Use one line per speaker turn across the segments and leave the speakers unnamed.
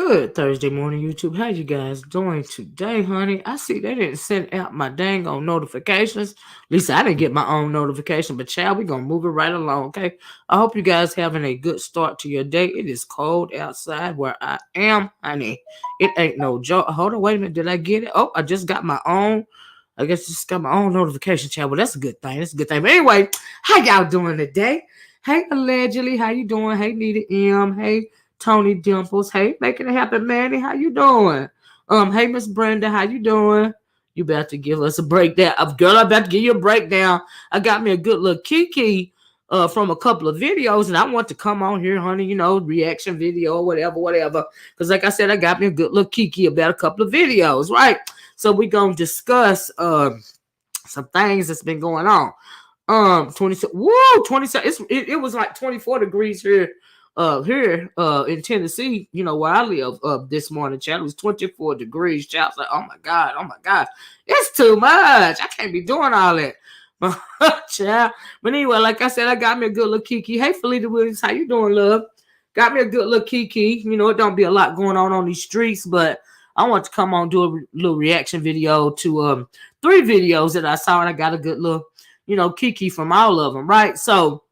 Good Thursday morning, YouTube. How you guys doing today, honey? I see they didn't send out my dang on notifications. At least I didn't get my own notification, but child, we're gonna move it right along, okay? I hope you guys having a good start to your day. It is cold outside where I am, honey. It ain't no joke. Hold on, wait a minute. Did I get it? Oh, I just got my own. I guess just got my own notification, child. Well, that's a good thing. That's a good thing. But anyway, how y'all doing today? Hey, allegedly, how you doing? Hey, Nita M. Hey, Tony Dimples. Hey, making it happen, Manny. How you doing? Hey, Miss Brenda, how you doing? You about to give us a breakdown. Girl, I'm about to give you a breakdown. I got me a good little kiki from a couple of videos, and I want to come on here, honey, reaction video or whatever. Because like I said, I got me a good little kiki about a couple of videos, right? So we're gonna discuss some things that's been going on. 27. Whoa, 27. It was like 24 degrees here in Tennessee, where I live this morning, child. It was 24 degrees, child. I was like, oh my god, it's too much. I can't be doing all that. Child. But anyway, like I said, I got me a good little kiki. Hey, Felita Williams, how you doing, love? Got me a good little kiki. It don't be a lot going on these streets, but I want to come on do a little reaction video to 3 videos that I saw, and I got a good little kiki from all of them, right? So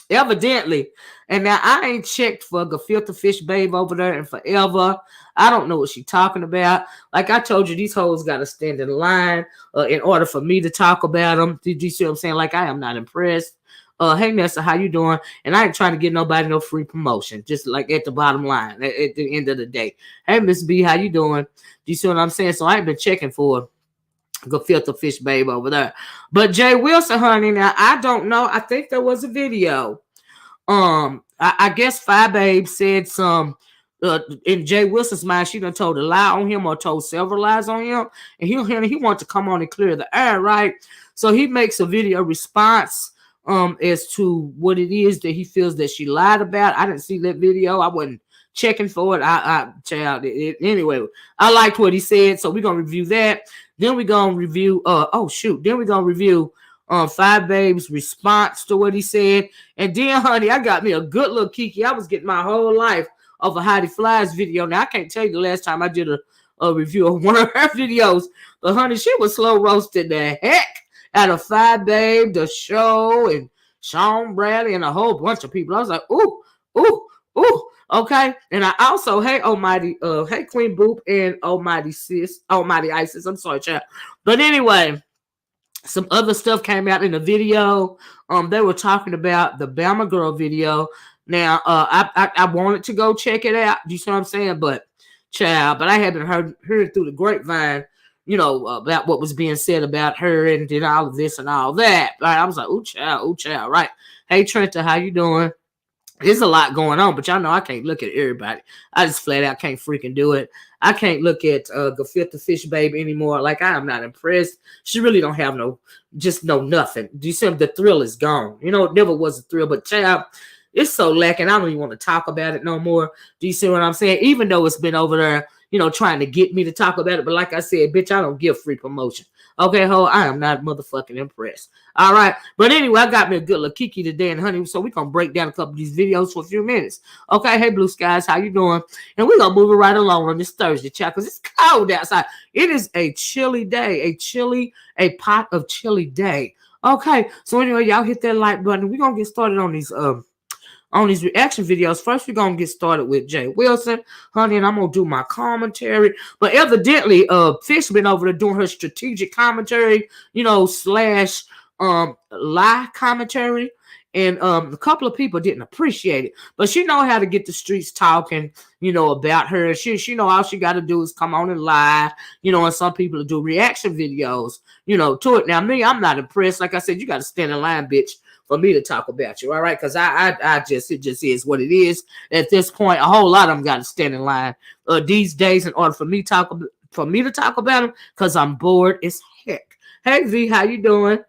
evidently, and now I ain't checked for Gefilte fish babe over there in forever. I don't know what she's talking about. Like I told you, these hoes got to stand in line in order for me to talk about them. Did you see what I'm saying? Like I am not impressed. Hey Nessa, how you doing? And I ain't trying to get nobody no free promotion. Just like at the bottom line, at the end of the day. Hey Miss B, how you doing? Do you see what I'm saying? So I ain't been checking for Gefilte fish babe over there. But Jay Wilson, honey, now I don't know. I think there was a video. I guess Five Babe said some in Jay Wilson's mind, she done told a lie on him or told several lies on him, and he wants to come on and clear the air, right? So he makes a video response as to what it is that he feels that she lied about. I didn't see that video. I wasn't checking for it. Anyway, I liked what he said, so we're gonna review that. Then we're gonna review then we're gonna review Five Babe's response to what he said. And then, honey, I got me a good little kiki. I was getting my whole life of a Heidi Flies video. Now, I can't tell you the last time I did a review of one of her videos. But, honey, she was slow roasted the heck out of Five Babe, the show, and Sean Bradley, and a whole bunch of people. I was like, ooh. Okay. And I also, hey Queen Boop and Almighty Isis. I'm sorry, child. But anyway, some other stuff came out in the video. They were talking about the Bama Girl video. Now, I wanted to go check it out. Do you see what I'm saying? But I hadn't heard through the grapevine, about what was being said about her and did all of this and all that. Right? I was like, ooh, child, right? Hey, Trenta, how you doing? There's a lot going on, but y'all know I can't look at everybody. I just flat out can't freaking do it. I can't look at Gefilte fish baby anymore. Like I am not impressed. She really don't have nothing. Do you see? The thrill is gone. It never was a thrill, but child, it's so lacking. I don't even want to talk about it no more. Do you see what I'm saying? Even though it's been over there, trying to get me to talk about it. But like I said, bitch, I don't give free promotion. Okay, ho, I am not motherfucking impressed. All right. But anyway, I got me a good little kiki today, and honey, so we're going to break down a couple of these videos for a few minutes. Okay, hey, Blue Skies, how you doing? And we're going to move it right along on this Thursday, chat, because it's cold outside. It is a chilly day, a pot of chilly day. Okay, so anyway, y'all hit that like button. We're going to get started on these reaction videos. First, we're going to get started with Jay Wilson, honey, and I'm going to do my commentary. But evidently, Fish been over there doing her strategic commentary, slash lie commentary. And a couple of people didn't appreciate it. But she know how to get the streets talking, about her. She know all she got to do is come on and lie, and some people do reaction videos, to it. Now, me, I'm not impressed. Like I said, you got to stand in line, bitch, for me to talk about you, all right? Because it just is what it is. At this point, a whole lot of them got to stand in line these days in order for me to talk about them, because I'm bored as heck. Hey, V, how you doing?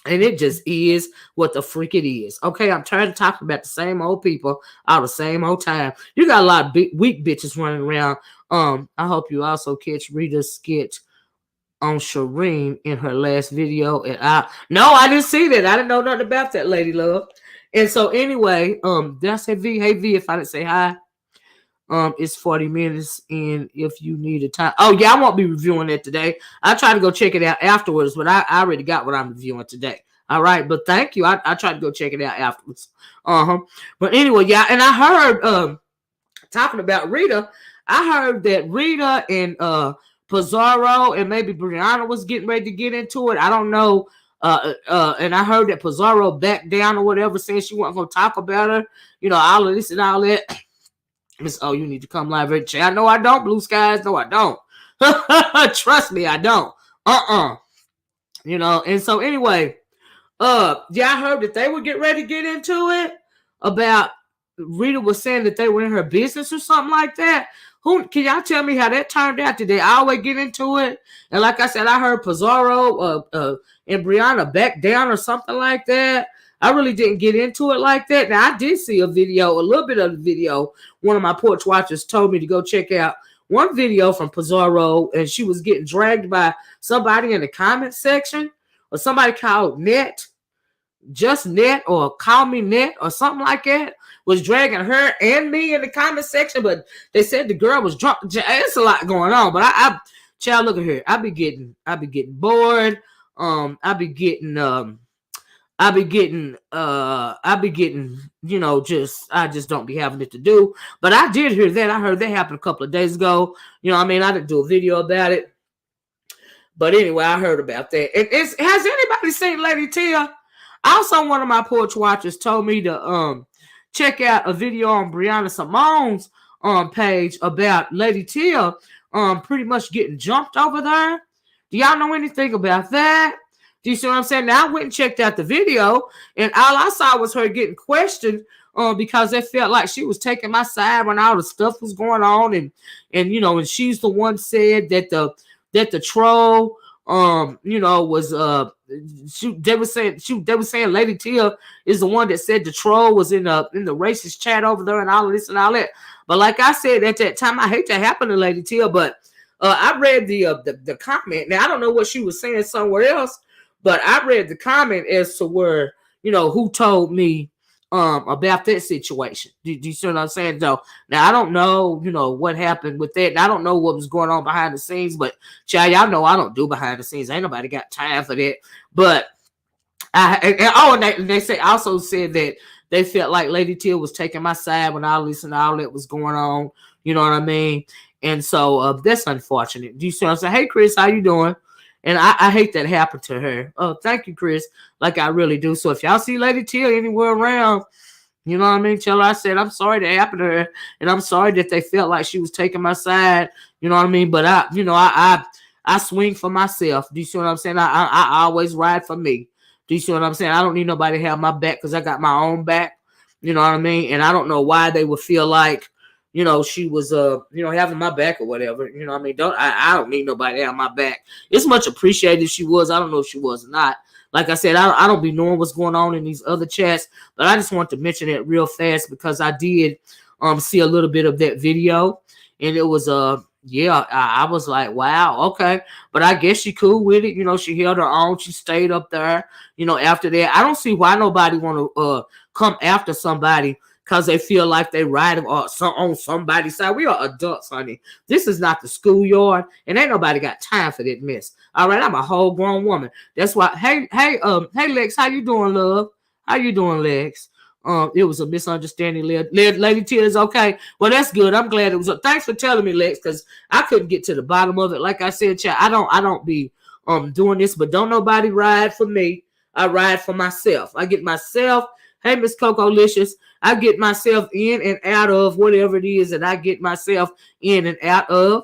And it just is what the freak it is. Okay, I'm tired of talking about the same old people all the same old time. You got a lot of weak bitches running around. I hope you also catch Rita's sketch on Shireen in her last video. And I didn't see that. I didn't know nothing about that, lady love. And so anyway, did I say V? Hey V, if I didn't say hi. It's 40 minutes, and if you need a time, oh yeah, I won't be reviewing it today. I try to go check it out afterwards, but I already got what I'm reviewing today. All right, but thank you. I tried to go check it out afterwards. But anyway, yeah, and I heard talking about Rita, I heard that Rita and Pizarro and maybe Brianna was getting ready to get into it. I don't know. And I heard that Pizarro backed down or whatever, saying she wasn't going to talk about her. You know, all of this and all that. Miss, oh, you need to come live every chat. No, I don't. Blue skies. No, I don't. Trust me, I don't. You know, and so anyway, yeah, I heard that they would get ready to get into it. About Rita was saying that they were in her business or something like that. Who can y'all tell me how that turned out? Did they always get into it? And like I said, I heard Pizarro and Brianna back down or something like that. I really didn't get into it like that. Now, I did see a little bit of the video. One of my porch watchers told me to go check out one video from Pizarro, and she was getting dragged by somebody in the comment section, or somebody called Net, just Net, or Call Me Net, or something like that, was dragging her and me in the comment section. But they said the girl was drunk. It's a lot going on. But child, look at here. I be getting bored. I be getting, you know, I just don't be having it to do. But I did hear that. I heard that happened a couple of days ago. You know what I mean? I didn't do a video about it. But anyway, I heard about that. Has anybody seen Lady Tia? Also, one of my porch watchers told me to check out a video on Brianna Simone's page about Lady Tia pretty much getting jumped over there. Do y'all know anything about that? Do you see what I'm saying? Now, I went and checked out the video, and all I saw was her getting questioned because they felt like she was taking my side when all the stuff was going on, and you know, and she's the one said that the troll you know, was they were saying Lady Tia is the one that said the troll was in the racist chat over there and all of this and all that. But like I said at that time, I hate that happened to Lady Tia, but I read the comment. Now, I don't know what she was saying somewhere else, but I read the comment as to where, you know, who told me about that situation. Do you see what I'm saying? So now I don't know, you know, what happened with that. And I don't know what was going on behind the scenes, but child, y'all know I don't do behind the scenes. Ain't nobody got time for that. But they also said that they felt like Lady Tia was taking my side when all this and all that was going on. You know what I mean? And so that's unfortunate. Do you see what I'm saying? Hey, Chris, how you doing? And I hate that happened to her. Oh, thank you, Chris. Like I really do. So if y'all see Lady Tia anywhere around, you know what I mean? Tell her I said I'm sorry that happened to her, and I'm sorry that they felt like she was taking my side. You know what I mean? But I swing for myself. Do you see what I'm saying? I always ride for me. Do you see what I'm saying? I don't need nobody to have my back because I got my own back. You know what I mean? And I don't know why they would feel like, you know, she was, having my back or whatever. You know what I mean? I don't need nobody to have my back. It's much appreciated if she was. I don't know if she was or not. Like I said, I don't be knowing what's going on in these other chats, but I just want to mention it real fast because I did see a little bit of that video, and it was I was like, wow, okay. But I guess she cool with it. You know, she held her own. She stayed up there. You know, after that, I don't see why nobody want to come after somebody because they feel like they ride on somebody's side. We are adults, honey. This is not the schoolyard, and ain't nobody got time for that mess. All right, I'm a whole grown woman. That's why. Hey, Lex, how you doing, love? How you doing, Lex? It was a misunderstanding. Lady Tia is okay. Well, that's good. I'm glad it was. Thanks for telling me, Lex, because I couldn't get to the bottom of it. Like I said, child, I don't be doing this, but don't nobody ride for me. I ride for myself. I get myself. Hey, Miss Coco Licious, I get myself in and out of whatever it is that I get myself in and out of.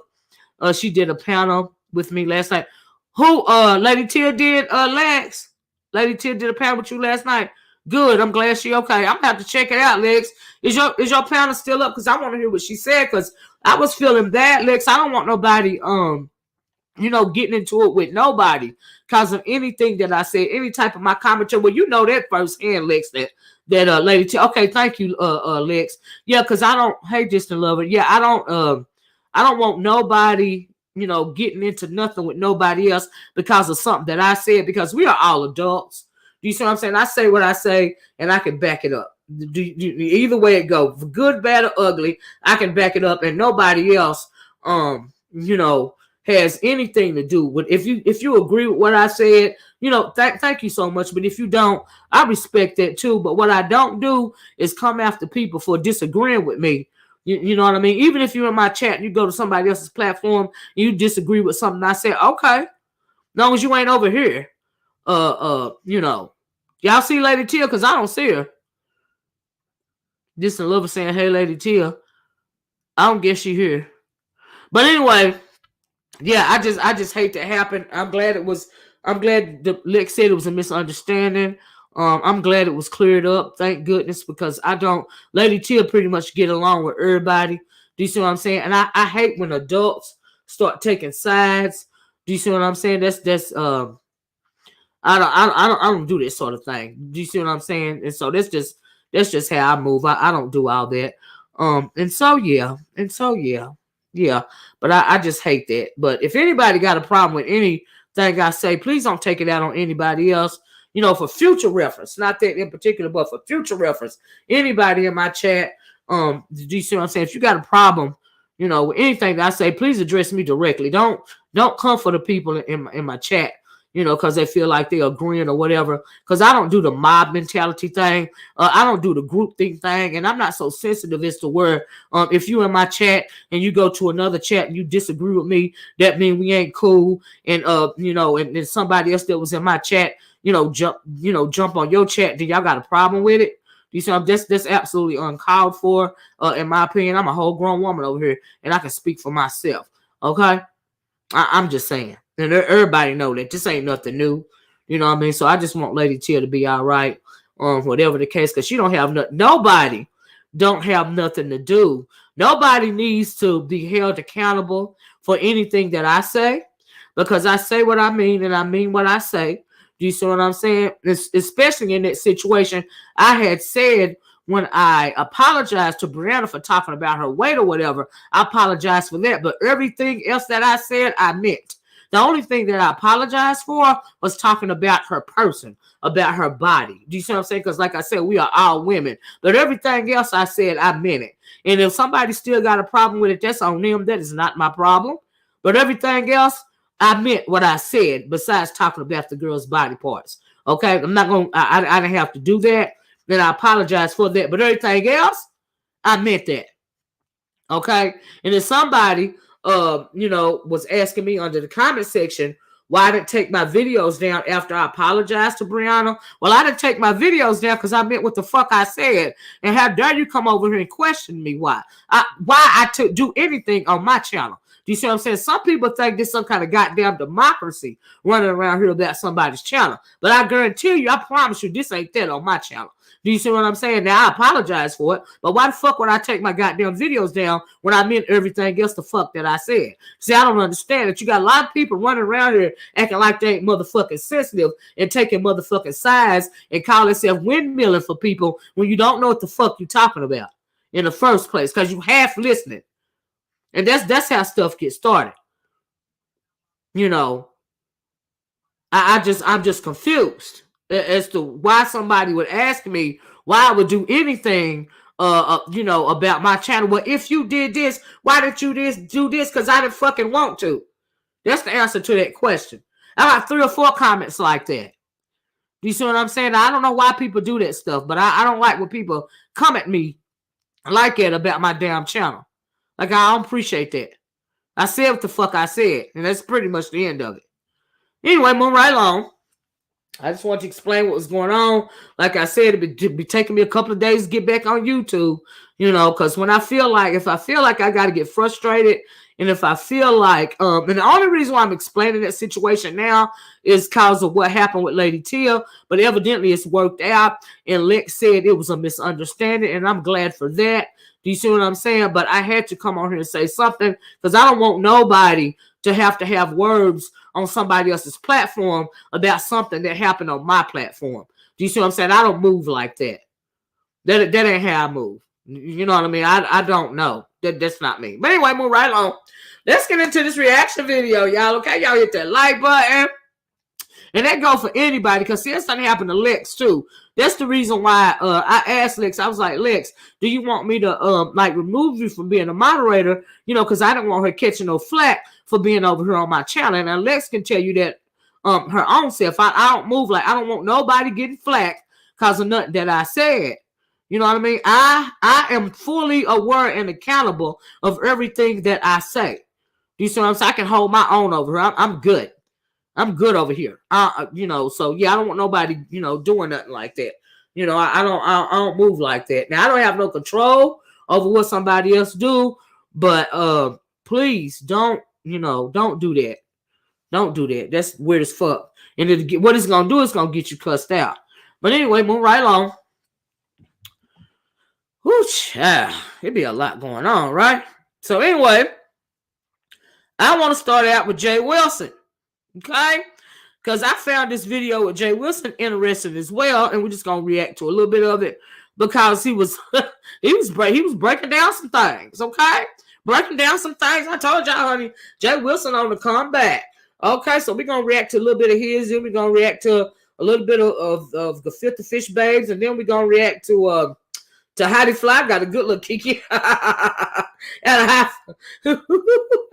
She did a panel with me last night. Who, Lady Tia did, Lex? Lady Tia did a panel with you last night. Good. I'm glad she okay. I'm gonna have to check it out, Lex. Is your panel still up? Because I want to hear what she said. Because I was feeling bad, Lex. I don't want nobody, getting into it with nobody because of anything that I said, any type of my commentary. Well, you know that firsthand, Lex, that Lady Tia. Okay, thank you, Lex. Yeah, because I don't hate Distant Lover. Yeah, I don't want nobody, getting into nothing with nobody else because of something that I said, because we are all adults. Do you see what I'm saying? I say what I say and I can back it up. Either way it go, for good, bad, or ugly, I can back it up, and nobody else, has anything to do with. If you agree with what I said, thank you so much. But if you don't, I respect that too. But what I don't do is come after people for disagreeing with me. You know what I mean? Even if you're in my chat and you go to somebody else's platform, you disagree with something I said, okay, as long as you ain't over here. Y'all see Lady Tia? Because I don't see her. This is Olivia saying, hey, Lady Tia. I don't guess she here. But anyway, yeah, I just hate that happened. I'm glad the Lex said it was a misunderstanding. I'm glad it was cleared up. Thank goodness, because Lady Tia pretty much get along with everybody. Do you see what I'm saying? And I hate when adults start taking sides. Do you see what I'm saying? I don't do this sort of thing. Do you see what I'm saying? And so that's just how I move. I don't do all that. And so yeah. But I just hate that. But if anybody got a problem with anything I say, please don't take it out on anybody else. For future reference, not that in particular, but for future reference, anybody in my chat, do you see what I'm saying? If you got a problem, with anything that I say, please address me directly. Don't come for the people in my chat, because they feel like they're agreeing or whatever. Because I don't do the mob mentality thing. I don't do the group thing, and I'm not so sensitive as to where if you in my chat and you go to another chat and you disagree with me, that means we ain't cool. And and somebody else that was in my chat, jump on your chat, then y'all got a problem with it. You see, that's absolutely uncalled for. In my opinion, I'm a whole grown woman over here, and I can speak for myself. Okay, I'm just saying. And everybody know that this ain't nothing new. You know what I mean? So I just want Lady Tia to be all right, whatever the case, because she don't have nothing. Nobody don't have nothing to do. Nobody needs to be held accountable for anything that I say, because I say what I mean and I mean what I say. Do you see what I'm saying? Especially in that situation, I had said when I apologized to Brianna for talking about her weight or whatever, I apologized for that. But everything else that I said, I meant. The only thing that I apologized for was talking about her person, about her body. Do you see what I'm saying? Because like I said, we are all women. But everything else I said, I meant it. And if somebody still got a problem with it, that's on them. That is not my problem. But everything else, I meant what I said, besides talking about the girl's body parts. Okay? I'm not going to, I didn't have to do that. Then I apologize for that. But everything else, I meant that. Okay? And if somebody was asking me under the comment section why I didn't take my videos down after I apologized to Brianna. Well, I didn't take my videos down because I meant what the fuck I said. And how dare you come over here and question me why I do anything on my channel. Do you see what I'm saying? Some people think this some kind of goddamn democracy running around here about somebody's channel. But I guarantee you, I promise you, this ain't that on my channel. Do you see what I'm saying? Now, I apologize for it, but why the fuck would I take my goddamn videos down when I meant everything else the fuck that I said? See, I don't understand that you got a lot of people running around here acting like they ain't motherfucking sensitive and taking motherfucking sides and call themselves windmilling for people when you don't know what the fuck you're talking about in the first place, because you half listening. And that's how stuff gets started. I'm just confused as to why somebody would ask me why I would do anything, about my channel. Well, if you did this, why didn't you do this? Because I didn't fucking want to. That's the answer to that question. I got 3 or 4 comments like that. Do you see what I'm saying? I don't know why people do that stuff, but I don't like when people come at me like that about my damn channel. Like, I don't appreciate that. I said what the fuck I said, and that's pretty much the end of it. Anyway, moving right along. I just want to explain what was going on. Like I said, it'd be taking me a couple of days to get back on YouTube, because when if I feel like I got to get frustrated, and if I feel like, and the only reason why I'm explaining that situation now is because of what happened with Lady Tia, but evidently it's worked out, and Lex said it was a misunderstanding, and I'm glad for that. Do you see what I'm saying? But I had to come on here and say something, because I don't want nobody to have words on somebody else's platform about something that happened on my platform. Do you see what I'm saying? I don't move like that. That ain't how I move. You know what I mean? I don't know. That's not me. But anyway, move right along. Let's get into this reaction video, y'all. Okay, y'all hit that like button. And that go for anybody, because see, that's something happened to Lex too. That's the reason why I asked Lex. I was like, Lex, do you want me to like remove you from being a moderator? You know, because I didn't want her catching no flack for being over here on my channel. And Lex can tell you that her own self. I don't move like I don't want nobody getting flack because of nothing that I said. You know what I mean? I am fully aware and accountable of everything that I say. Do you see what I'm saying? I can hold my own over here. I'm good. I'm good over here. You know, so yeah, I don't want nobody, you know, doing nothing like that. You know, I don't move like that. Now I don't have no control over what somebody else do, but please don't, you know, don't do that. Don't do that. That's weird as fuck. And what it's gonna do is gonna get you cussed out. But anyway, move right along. Whoo, child. It'd be a lot going on, right? So anyway, I want to start out with Jay Wilson. Okay, because I found this video with Jay Wilson interesting as well, and we're just gonna react to a little bit of it because he was breaking down some things. Okay, breaking down some things. I told y'all, honey, Jay Wilson on the comeback. Okay, so we're gonna react to a little bit of his, then we're gonna react to a little bit of Gefilte Fish Babes, and then we're gonna react to Heidi Fly. Got a good little Kiki and a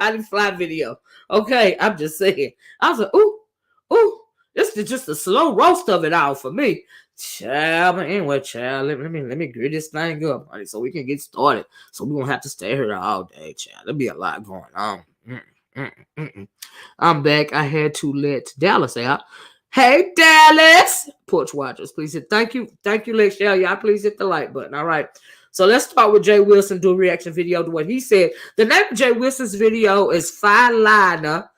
Heidi Fly video. Okay, I'm just saying. I was like, ooh, this is just a slow roast of it all for me. Child, but anyway, child, let me grit this thing up, honey, so we can get started. So we won't have to stay here all day, child. There'll be a lot going on. I'm back. I had to let Dallas out. Hey, Dallas. Porch watchers, please hit thank you, Lex. Y'all please hit the like button. All right. So let's start with Jay Wilson, do a reaction video to what he said. The name of Jay Wilson's video is Five Liner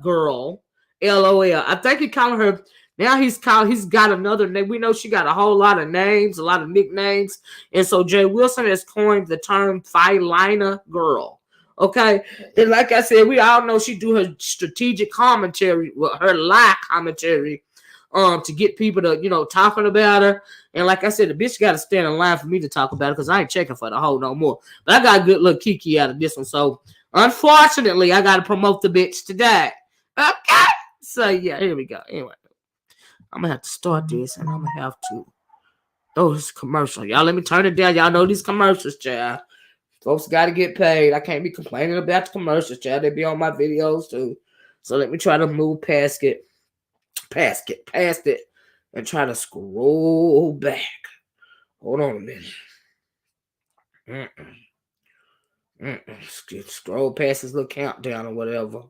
Girl, LOL. I think he calling her, now he's got another name. We know she got a whole lot of names, a lot of nicknames. And so Jay Wilson has coined the term Five Liner Girl. Okay. And like I said, we all know she do her strategic commentary, her live commentary, to get people to, you know, talking about her. And like I said, the bitch got to stand in line for me to talk about it because I ain't checking for the hoe no more. But I got a good little kiki out of this one. So, unfortunately, I got to promote the bitch today. Okay? So, yeah, here we go. Anyway, I'm going to have to start this, and I'm going to have to. Oh, this commercial. Y'all, let me turn it down. Y'all know these commercials, child. Folks got to get paid. I can't be complaining about the commercials, child. They be on my videos, too. So, let me try to move past it, and try to scroll back. Hold on a minute. Scroll past this little countdown or whatever.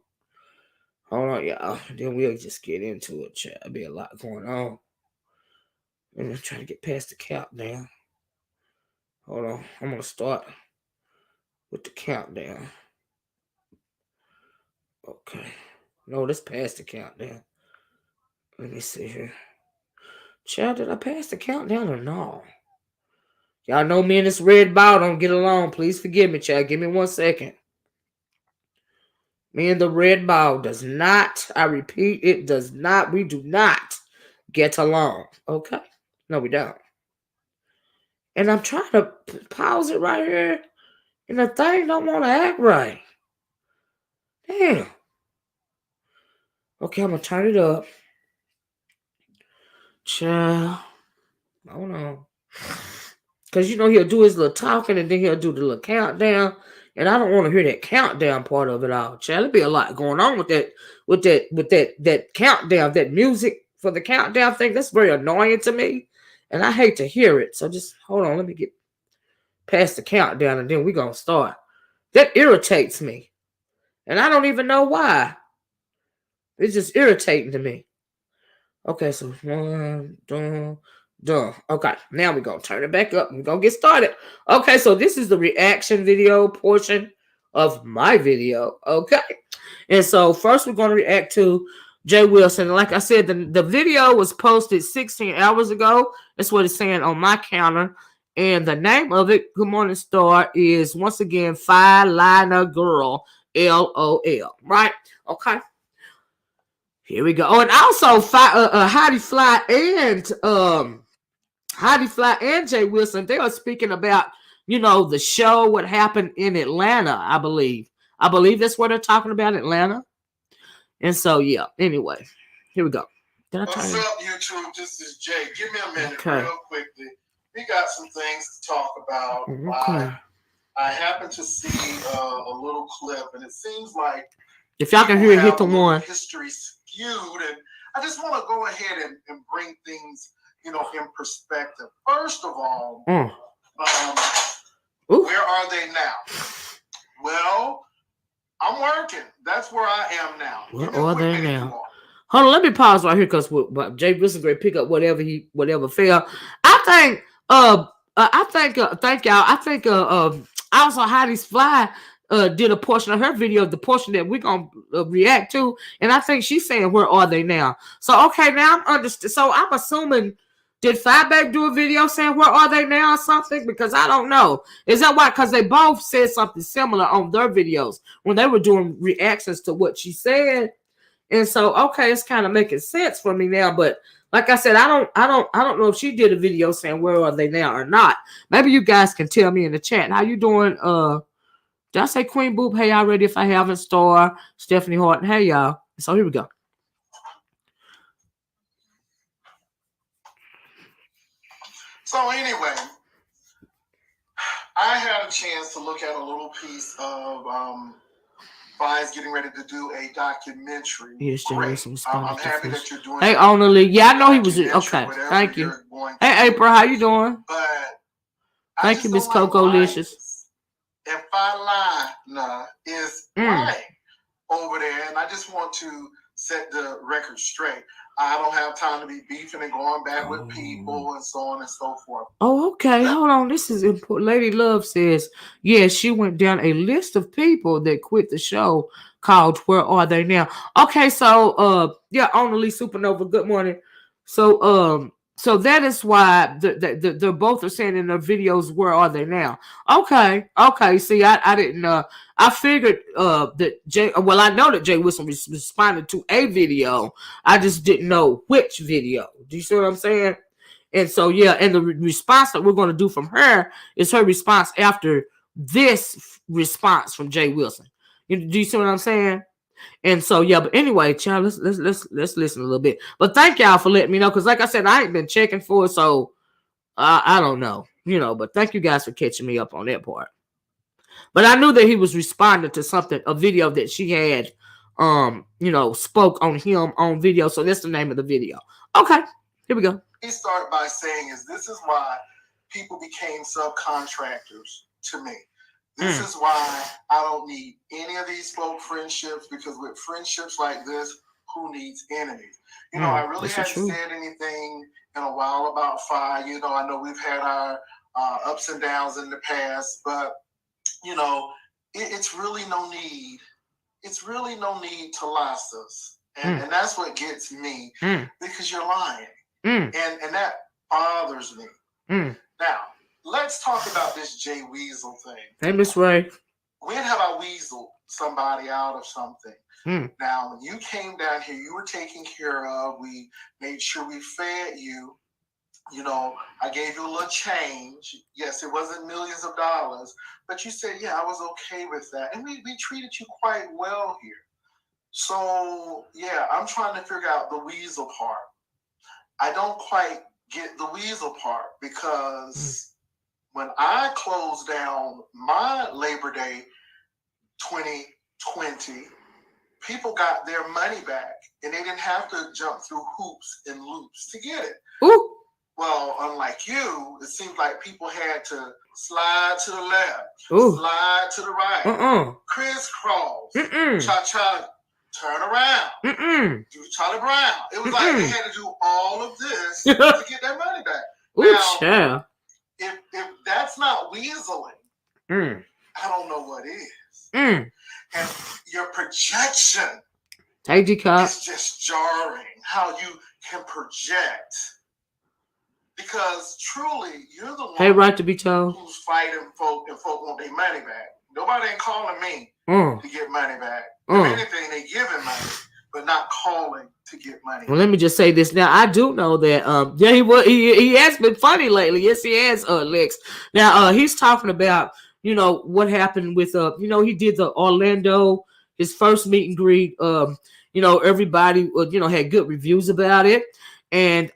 Hold on, y'all. Then we'll just get into it, chat. There'll be a lot going on. Let me try to get past the countdown. Hold on. I'm going to start with the countdown. Okay. No, that's past the countdown. Let me see here. Child, did I pass the countdown or no? Y'all know me and this red ball don't get along. Please forgive me, child. Give me 1 second. Me and the red ball does not, I repeat, it does not, we do not get along. Okay? No, we don't. And I'm trying to pause it right here, and the thing don't want to act right. Damn. Okay, I'm going to turn it up. Child. Hold on. Because, you know, he'll do his little talking, and then he'll do the little countdown. And I don't want to hear that countdown part of it all. Child, there'll be a lot going on with that countdown, that music for the countdown thing. That's very annoying to me. And I hate to hear it. So just hold on. Let me get past the countdown, and then we're going to start. That irritates me. And I don't even know why. It's just irritating to me. Okay, so 1, 2, done. Okay, now we're going to turn it back up. We're going to get started. Okay, so this is the reaction video portion of my video. Okay, and so first we're going to react to Jay Wilson. Like I said, the video was posted 16 hours ago. That's what it's saying on my counter. And the name of it, Good Morning Star, is once again Five Liner Girl, LOL. Right? Okay. Here we go. Oh, and also Heidi Fly and Jay Wilson, they are speaking about, you know, the show, what happened in Atlanta, I believe. I believe that's what they're talking about, Atlanta. And so, yeah, anyway, Here we go.
What's up, YouTube? This is Jay. Give me a minute real quickly. We got some things to talk about. I happened to see a little clip, and it seems like
if y'all can hear it, hit the one.
History skewed, and I just want to go ahead and bring things, in perspective. First of all, where are they now? Well, I'm working. That's where I am now.
Where are they now? Hold on, let me pause right here because Jay Wilson great pick up whatever fell. Thank y'all. I think also Heidi's Fly did a portion of her video, the portion that we're gonna react to, and I think she's saying where are they now. So okay, now I'm understand. So I'm assuming did Fireback do a video saying where are they now or something? Because I don't know. Is that why? Because they both said something similar on their videos when they were doing reactions to what she said. And so, okay, it's kind of making sense for me now. But like I said, I don't know if she did a video saying where are they now or not. Maybe you guys can tell me in the chat. How you doing? Did I say Queen Boop? Hey, y'all ready? If I haven't, Star, Stephanie Horton. Hey, y'all. So here we go.
So anyway, I had a chance to look at a little piece of Vi's getting ready to do a documentary.
Yes,
great. I'm happy that you're doing.
Hey, Only. Yeah, I know he was. Okay, thank you. Hey, April, how you doing?
But
thank you, Miss Coco Licious.
And Filana is right over there, and I just want to set the record straight. I don't have time to be beefing and going back with people and so on and so forth.
Oh, okay. Hold on. This is important. Lady Love says, yes, she went down a list of people that quit the show called Where Are They Now? Okay, so yeah, Only Supernova, good morning. So that is why they're both are saying in their videos, where are they now? Okay. See, I didn't I figured that I know that Jay Wilson responded to a video. I just didn't know which video. Do you see what I'm saying? And so yeah, and the response that we're going to do from her is her response after this response from Jay Wilson. Do you see what I'm saying? And so yeah, but anyway, child, let's listen a little bit. But thank y'all for letting me know, because like I said, I ain't been checking for it, so I don't know, But thank you guys for catching me up on that part. But I knew that he was responding to something, a video that she had, spoke on him on video. So that's the name of the video. Okay, here we go.
He started by saying, this is why people became subcontractors to me. This is why I don't need any of these folk friendships, because with friendships like this, who needs enemies? I really haven't said anything in a while about Fi. I know we've had our ups and downs in the past, but, it's really no need. It's really no need to lie, sis. And that's what gets me, because you're lying. And that bothers me. Now, let's talk about this Jay Weasel thing.
Hey, Miss Ray.
When have I weaseled somebody out of something? Now, when you came down here, you were taken care of. We made sure we fed you. I gave you a little change. Yes, it wasn't millions of dollars, but you said, yeah, I was okay with that. And we treated you quite well here. So, yeah, I'm trying to figure out the weasel part. I don't quite get the weasel part, because when I closed down my Labor Day 2020, people got their money back, and they didn't have to jump through hoops and loops to get it.
Ooh.
Well, unlike you, it seems like people had to slide to the left, slide to the right, crisscross, cha-cha, turn around, do Charlie Brown. It was like they had to do all of this to get their money back. Now, if that's not weaseling, I don't know what is. And your projection is just jarring, how you can project. Because truly, you're the one
right to be told
who's fighting folk, and folk want their money back. Nobody ain't calling me to get money back. If anything, they giving money, but not calling to get money.
Well, let me just say this. Now, I do know that he has been funny lately. Yes, he has, Lex. Now, he's talking about, what happened with he did the Orlando his first meet and greet. Everybody had good reviews about it. And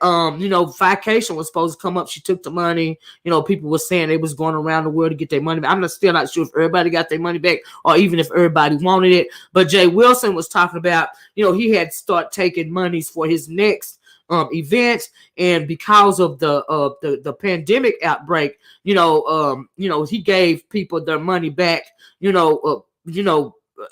vacation was supposed to come up. She took the money. People were saying they was going around the world to get their money back. I'm still not sure if everybody got their money back or even if everybody wanted it. But Jay Wilson was talking about, he had to start taking monies for his next events, and because of the pandemic outbreak, he gave people their money back,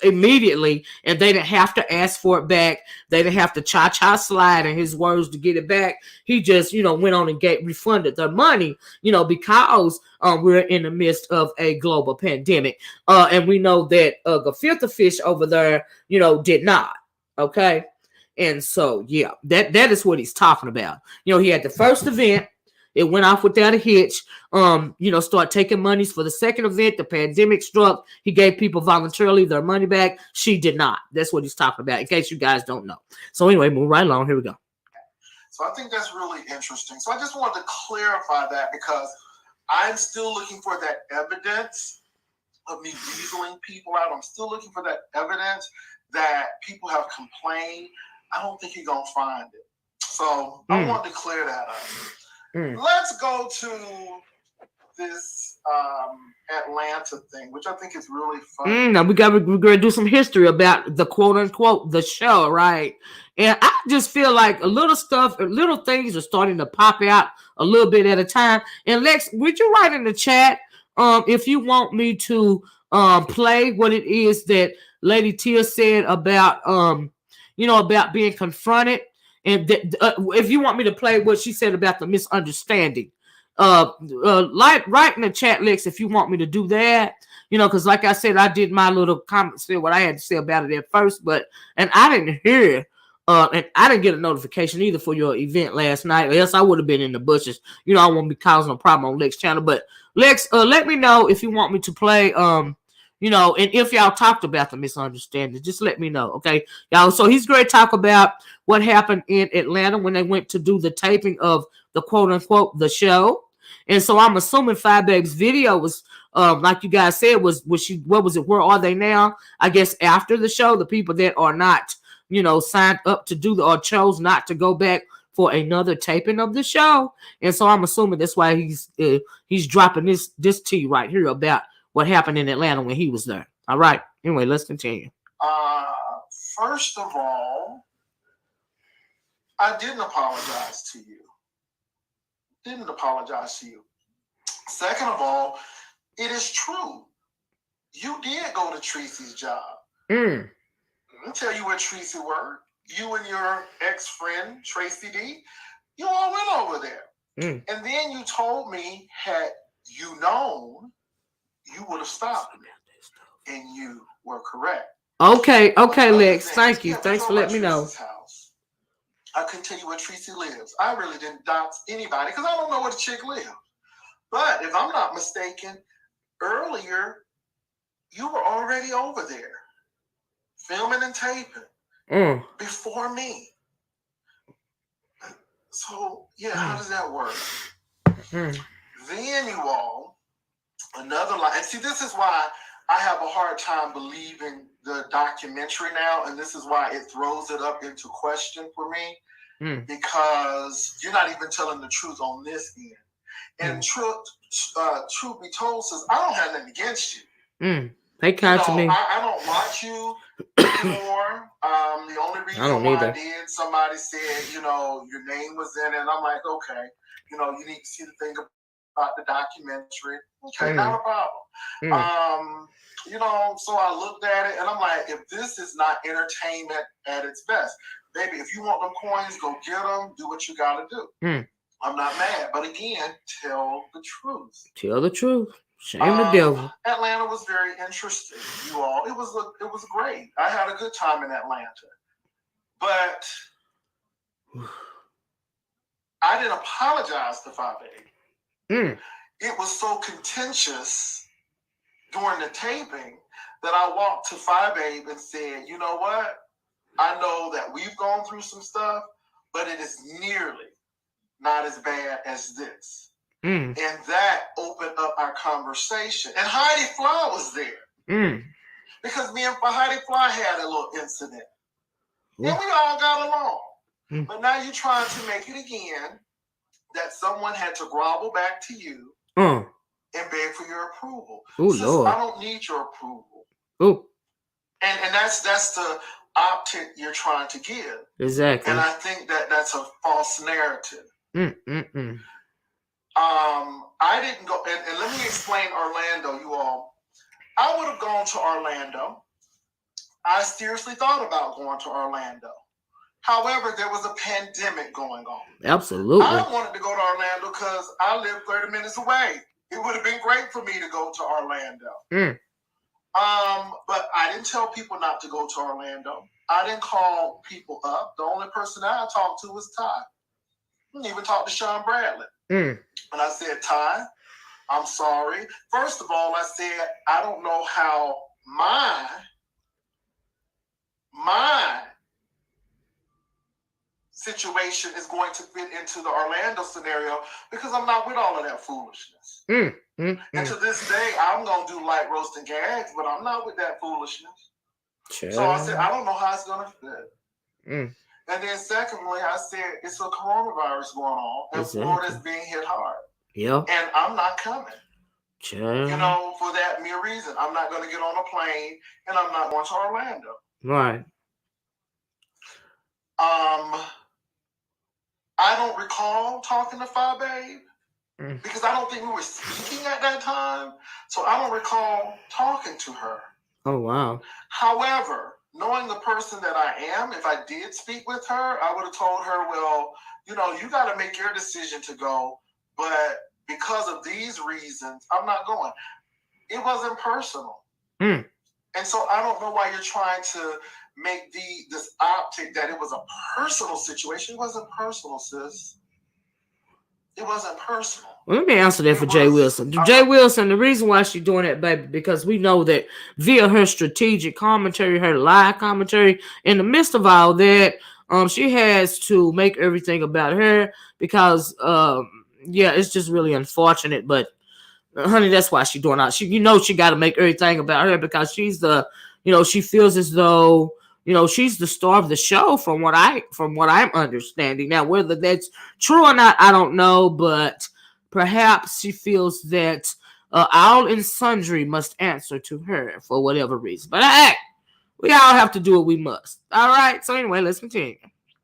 immediately, and they didn't have to ask for it back. They didn't have to cha-cha slide, in his words, to get it back. He just went on and refunded their money, because we're in the midst of a global pandemic, and we know that Gefilte fish over there did not. Okay. And so yeah, that is what he's talking about. He had the first event. It went off without a hitch. Start taking monies for the second event. The pandemic struck. He gave people voluntarily their money back. She did not. That's what he's talking about, in case you guys don't know. So anyway, move right along. Here we go.
So I think that's really interesting. So I just wanted to clarify that, because I'm still looking for that evidence of me weaseling people out. I'm still looking for that evidence that people have complained. I don't think you're going to find it. So I want to clear that up. Let's go to this Atlanta thing, which I think is really fun.
Now we're going to do some history about the quote unquote the show, right? And I just feel like little things are starting to pop out a little bit at a time. And Lex, would you write in the chat if you want me to play what it is that Lady Tia said about about being confronted? And if you want me to play what she said about the misunderstanding, write in the chat, Lex, if you want me to do that. Because like I said, I did my little comments, say what I had to say about it at first, and I didn't hear, and I didn't get a notification either for your event last night, or else I would have been in the bushes. I won't be causing a problem on Lex channel. But Lex, let me know if you want me to play, and if y'all talked about the misunderstanding, just let me know, okay, y'all. So he's going to talk about what happened in Atlanta when they went to do the taping of the quote unquote the show. And so I'm assuming Five Babe's video was, like you guys said, was she? What was it? Where are they now? I guess after the show, the people that are not, signed up to do or chose not to go back for another taping of the show. And so I'm assuming that's why he's dropping this tea right here about what happened in Atlanta when he was there. All right. Anyway, let's continue.
First of all, I didn't apologize to you. Second of all, it is true. You did go to Tracy's job. Let me tell you where Tracy worked. You and your ex-friend, Tracy D, you all went over there. And then you told me, had you known, you would have stopped me. And you were correct.
Okay, Lex. Thank you. Thanks for letting me know.
House. I couldn't tell you where Tracy lives. I really didn't dox anybody because I don't know where the chick lives. But if I'm not mistaken, earlier you were already over there filming and taping before me. So yeah, how does that work? Then you all, another line, and see, this is why I have a hard time believing the documentary now, and this is why it throws it up into question for me, because you're not even telling the truth on this end. And truth be told, says I don't have nothing against you.
They kind to me.
I don't watch you anymore. The only reason why I did, somebody said, your name was in it, and I'm like, okay, you need to see the thing about the documentary. Okay, not a problem. So I looked at it and I'm like, if this is not entertainment at its best, baby, if you want them coins, go get them, do what you gotta do. I'm not mad, but again, tell the truth.
Tell the truth. Shame the devil.
Atlanta was very interesting, you all. It was great. I had a good time in Atlanta. But I didn't apologize to Five Babe. It was so contentious during the taping that I walked to Five Babe and said, you know what? I know that we've gone through some stuff, but it is nearly not as bad as this. And that opened up our conversation. And Heidi Fly was there. Because me and Heidi Fly had a little incident. And we all got along. But now you're trying to make it again that someone had to grovel back to you and beg for your approval. Lord. I don't need your approval. And that's the optic you're trying to give.
Exactly.
And I think that's a false narrative. I didn't go, and let me explain Orlando, you all. I would have gone to Orlando. I seriously thought about going to Orlando. However, there was a pandemic going on.
Absolutely.
I wanted to go to Orlando because I live 30 minutes away. It would have been great for me to go to Orlando. But I didn't tell people not to go to Orlando. I didn't call people up. The only person I talked to was Ty. I didn't even talk to Sean Bradley. And I said, Ty, I'm sorry. First of all, I said, I don't know how my situation is going to fit into the Orlando scenario because I'm not with all of that foolishness. And to this day, I'm going to do light roasting gags, but I'm not with that foolishness. So I said, I don't know how it's going to fit. And then secondly, I said, it's a coronavirus going on and Florida's being hit hard. And I'm not coming. You know, for that mere reason. I'm not going to get on a plane and I'm not going to Orlando.
Right.
I don't recall talking to Fi Babe because I don't think we were speaking at that time. So I don't recall talking to her.
Oh, wow.
However, knowing the person that I am, if I did speak with her, I would have told her, well, you know, you got to make your decision to go. But because of these reasons, I'm not going. It wasn't personal. And so I don't know why you're trying to make this optic that it was a personal situation. It wasn't personal, sis. It wasn't personal.
Well, let me answer that for Jay Wilson. Jay Wilson, the reason why she's doing that, baby, because we know that via her strategic commentary, her live commentary, in the midst of all that, she has to make everything about her because, it's just really unfortunate. But, honey, that's why she's doing it. She got to make everything about her because she's she feels as though, she's the star of the show from what I'm understanding. Now, whether that's true or not, I don't know, but perhaps she feels that all and sundry must answer to her for whatever reason. But hey, we all have to do what we must. All right. So anyway, let's continue.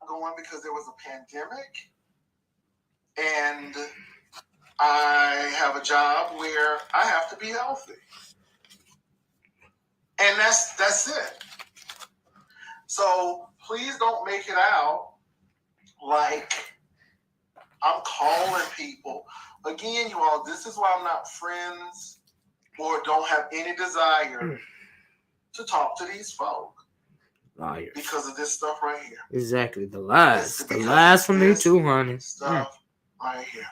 Going because there was a pandemic, and I have a job where I have to be healthy, and that's it. So please don't make it out like I'm calling people. Again, you all, this is why I'm not friends or don't have any desire to talk to these folk.
Liars.
Because of this stuff right here.
Exactly. The lies. The lies from me too, honey.
Stuff right here.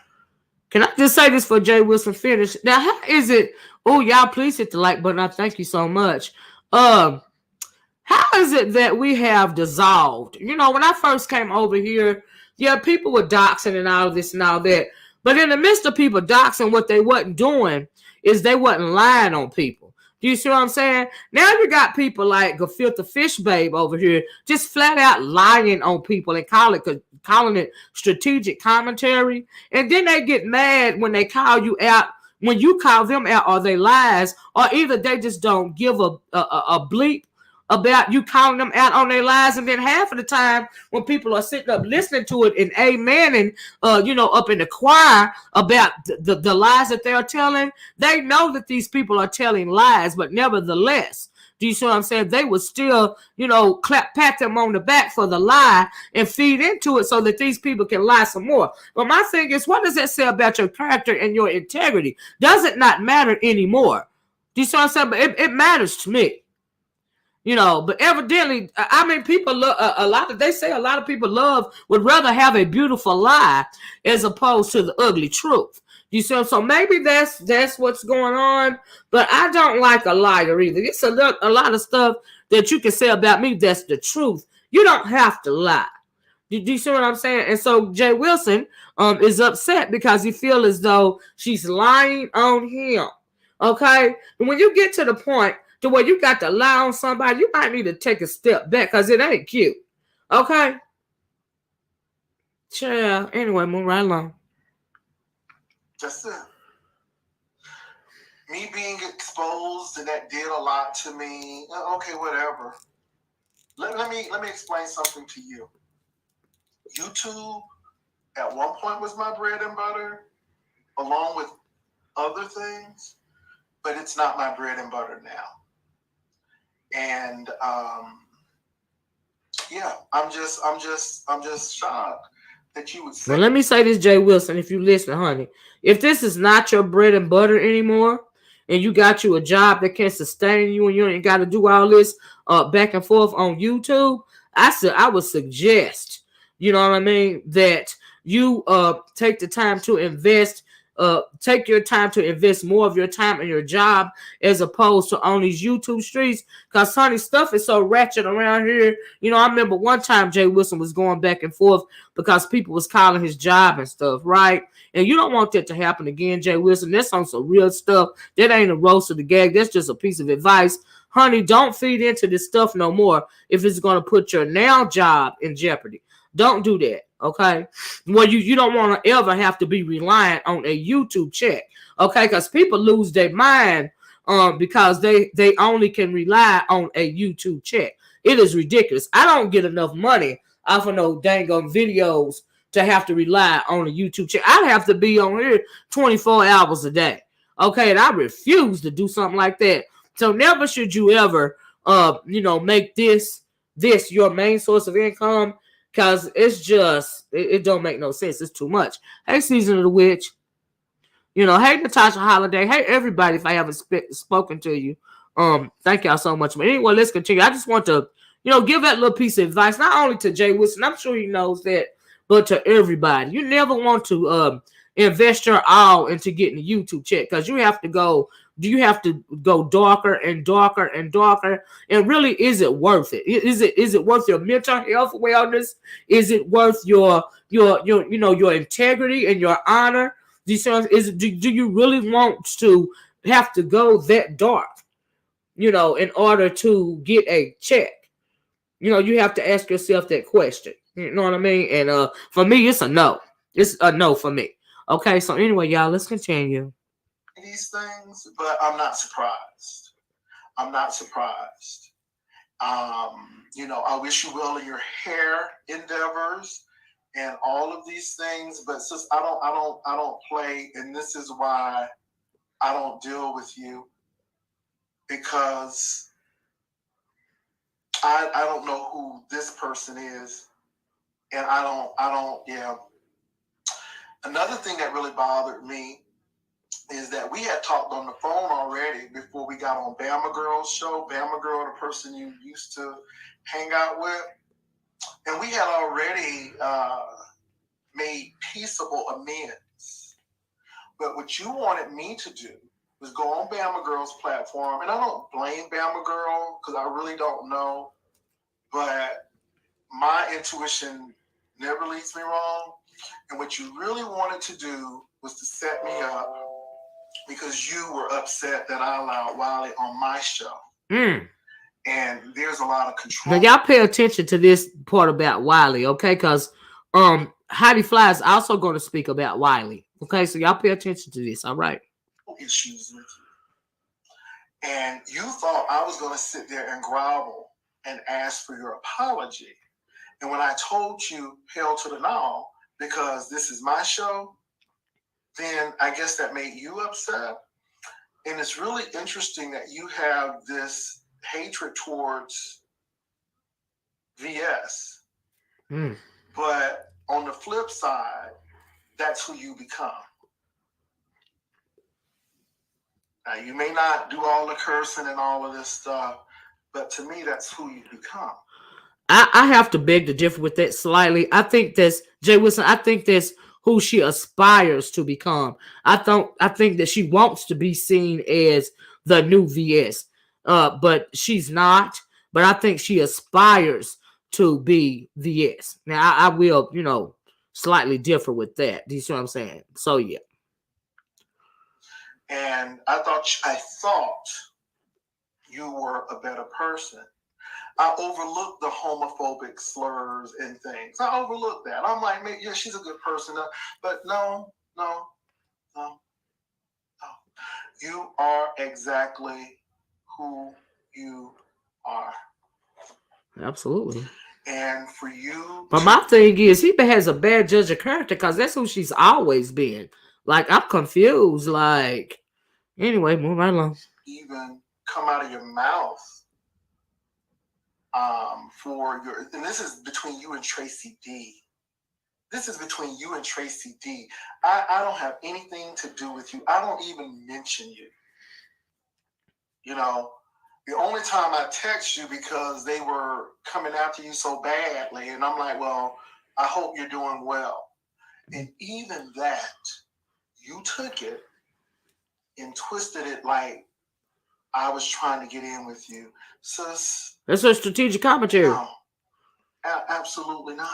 Can I just say this for Jay Wilson finish? Now, how is it? Oh, y'all, please hit the like button. I thank you so much. How is it that we have dissolved? When I first came over here, people were doxing and all this and all that. But in the midst of people doxing, what they wasn't doing is they wasn't lying on people. Do you see what I'm saying? Now you got people like Gefilte Fish Babe over here just flat out lying on people and calling it strategic commentary. And then they get mad when they call you out. When you call them out, are they lies? Or either they just don't give a bleep about you calling them out on their lies, and then half of the time when people are sitting up listening to it and amening, up in the choir about the lies that they are telling, they know that these people are telling lies, but nevertheless, do you see what I'm saying? They would still, pat them on the back for the lie and feed into it so that these people can lie some more. But my thing is, what does that say about your character and your integrity? Does it not matter anymore? Do you see what I'm saying? But it matters to me. But evidently, people love a lot of people would rather have a beautiful lie as opposed to the ugly truth. You see, so maybe that's what's going on. But I don't like a liar either. It's a lot of stuff that you can say about me that's the truth. You don't have to lie. Do you see what I'm saying? And so Jay Wilson is upset because he feels as though she's lying on him. Okay, and when you get to the point to where you got to lie on somebody, you might need to take a step back because it ain't cute. Okay? Sure. Anyway, move right along.
That's it. Me being exposed, and that did a lot to me. Okay, whatever. Let me explain something to you. YouTube at one point was my bread and butter, along with other things, but it's not my bread and butter now. And yeah, I'm just shocked that you would say.
Well, let me say this, Jay Wilson, if you listen, honey. If this is not your bread and butter anymore, and you got you a job that can sustain you, and you ain't got to do all this back and forth on YouTube, I would suggest, you know what I mean, that you take the time to invest. Take your time to invest more of your time in your job as opposed to on these YouTube streets. Because, honey, stuff is so ratchet around here. You know, I remember one time Jay Wilson was going back and forth because people was calling his job and stuff, right? And you don't want that to happen again, Jay Wilson. That's on some real stuff. That ain't a roast of the gag. That's just a piece of advice. Honey, don't feed into this stuff no more if it's going to put your now job in jeopardy. Don't do that, okay? Well, you don't want to ever have to be reliant on a YouTube check, okay? Because people lose their mind because they only can rely on a YouTube check. It is ridiculous. I don't get enough money off of no dang on videos to have to rely on a YouTube check. I'd have to be on here 24 hours a day, okay? And I refuse to do something like that. So never should you ever, make this your main source of income. Because it's just, it don't make no sense. It's too much. Hey, Season of the Witch. You know, hey, Natasha Holiday. Hey, everybody, if I haven't spoken to you. Thank y'all so much. But anyway, let's continue. I just want to, give that little piece of advice, not only to Jay Wilson, I'm sure he knows that, but to everybody. You never want to invest your all into getting a YouTube check because you have to go darker and darker and darker? And really, is it worth it? Is it worth your mental health wellness? Is it worth your integrity and your honor? Do you really want to have to go that dark, in order to get a check? You have to ask yourself that question. You know what I mean? And for me, it's a no. It's a no for me. Okay, so anyway, y'all, let's continue.
These things, but I'm not surprised. I wish you well in your hair endeavors and all of these things, but since I don't play, and this is why I don't deal with you, because I don't know who this person is, and I don't. Another thing that really bothered me is that we had talked on the phone already before we got on Bama Girl's show. Bama Girl, the person you used to hang out with. And we had already made peaceable amends. But what you wanted me to do was go on Bama Girl's platform. And I don't blame Bama Girl because I really don't know. But my intuition never leads me wrong. And what you really wanted to do was to set me up because you were upset that I allowed Wiley on my show. And there's a lot of control.
Now, y'all pay attention to this part about Wiley, okay? Because Heidi Fly is also going to speak about Wiley. Okay, so y'all pay attention to this, all right?
Issues with you. And you thought I was going to sit there and grovel and ask for your apology. And when I told you, hell to the no, because this is my show, then I guess that made you upset. And it's really interesting that you have this hatred towards VS. But on the flip side, that's who you become. Now, you may not do all the cursing and all of this stuff, but to me, that's who you become.
I have to beg to differ with that slightly. I think that's, Jay Wilson, I think that's who she aspires to become. I think that she wants to be seen as the new VS, but she's not. But I think she aspires to be VS. Now, I will, slightly differ with that. Do you see what I'm saying? So, yeah.
And I thought you were a better person. I overlooked the homophobic slurs and things. I overlooked that. I'm like, yeah, she's a good person. But no. You are exactly who you are.
Absolutely.
And for you.
But my thing is, he has a bad judge of character because that's who she's always been. Like, I'm confused. Like, anyway, move right along.
Even come out of your mouth and this is between you and Tracy D. This is between you and Tracy D. I don't have anything to do with you. I don't even mention you. You know, the only time I text you because they were coming after you so badly, and I'm like, well, I hope you're doing well. And even that, you took it and twisted it like I was trying to get in with you. Sis.
That's a strategic commentary.
No, absolutely not.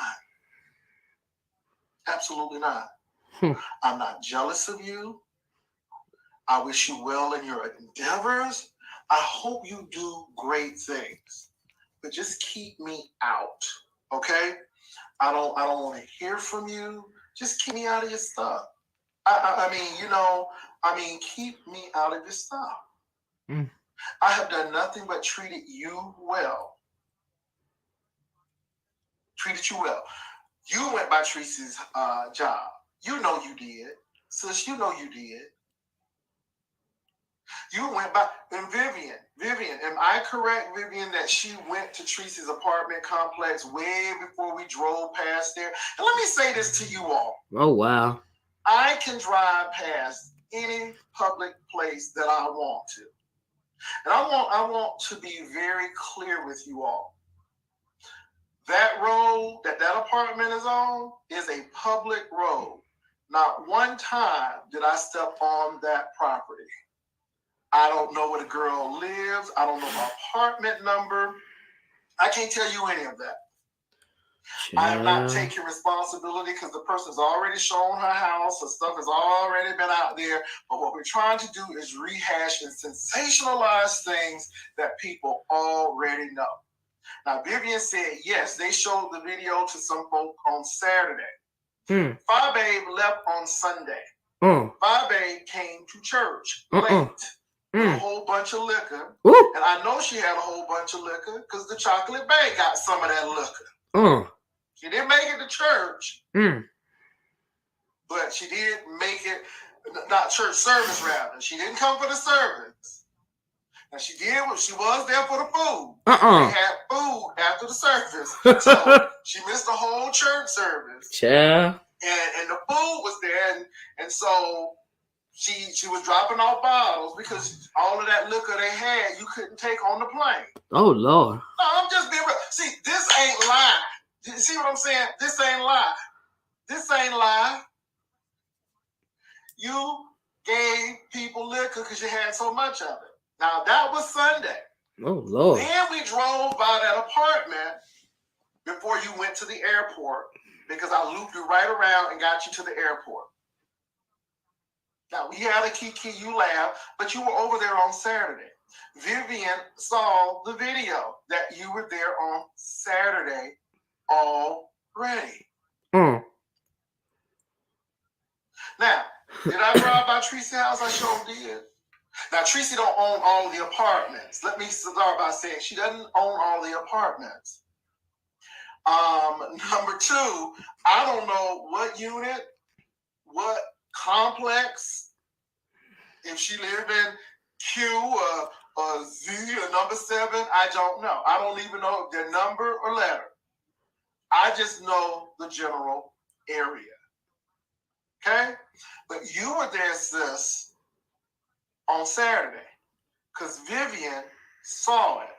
Absolutely not. I'm not jealous of you. I wish you well in your endeavors. I hope you do great things. But just keep me out. Okay? I don't want to hear from you. Just keep me out of your stuff. I mean, keep me out of your stuff. I have done nothing but treated you well. Treated you well. You went by Tracy's job. You know you did. Sis, you know you did. You went by, and Vivian, am I correct, Vivian, that she went to Tracy's apartment complex way before we drove past there? And let me say this to you all.
Oh, wow.
I can drive past any public place that I want to. And I want to be very clear with you all. That road that apartment is on is a public road. Not one time did I step on that property. I don't know where the girl lives. I don't know her apartment number. I can't tell you any of that. Yeah. I am not taking responsibility because the person's already shown her house. Her stuff has already been out there. But what we're trying to do is rehash and sensationalize things that people already know. Now, Vivian said, yes, they showed the video to some folk on Saturday. Fabe left on Sunday. Fabe came to church late. With a whole bunch of liquor. And I know she had a whole bunch of liquor because the chocolate bag got some of that liquor. She didn't make it to church. But she did make it, not church service rather. She didn't come for the service. Now she was there for the food. They had food after the service. So she missed the whole church service.
Yeah.
And the food was there. And so she was dropping off bottles because all of that liquor they had, you couldn't take on the plane.
Oh, Lord.
No, I'm just being real. See, this ain't lie. You see what I'm saying? This ain't lie. This ain't lie. You gave people liquor because you had so much of it. Now, that was Sunday.
Oh, Lord.
Then we drove by that apartment before you went to the airport because I looped you right around and got you to the airport. Now, we had a kiki, you laughed, but you were over there on Saturday. Vivian saw the video that you were there on Saturday already. Now, did I drive by Tracy's house? I sure did. Now, Tracy don't own all the apartments. Let me start by saying she doesn't own all the apartments. Number two, I don't know what unit, what complex, if she lived in Q or Z or number 7, I don't know. I don't even know their number or letter. I just know the general area. Okay? But you were there, sis, on Saturday because Vivian saw it.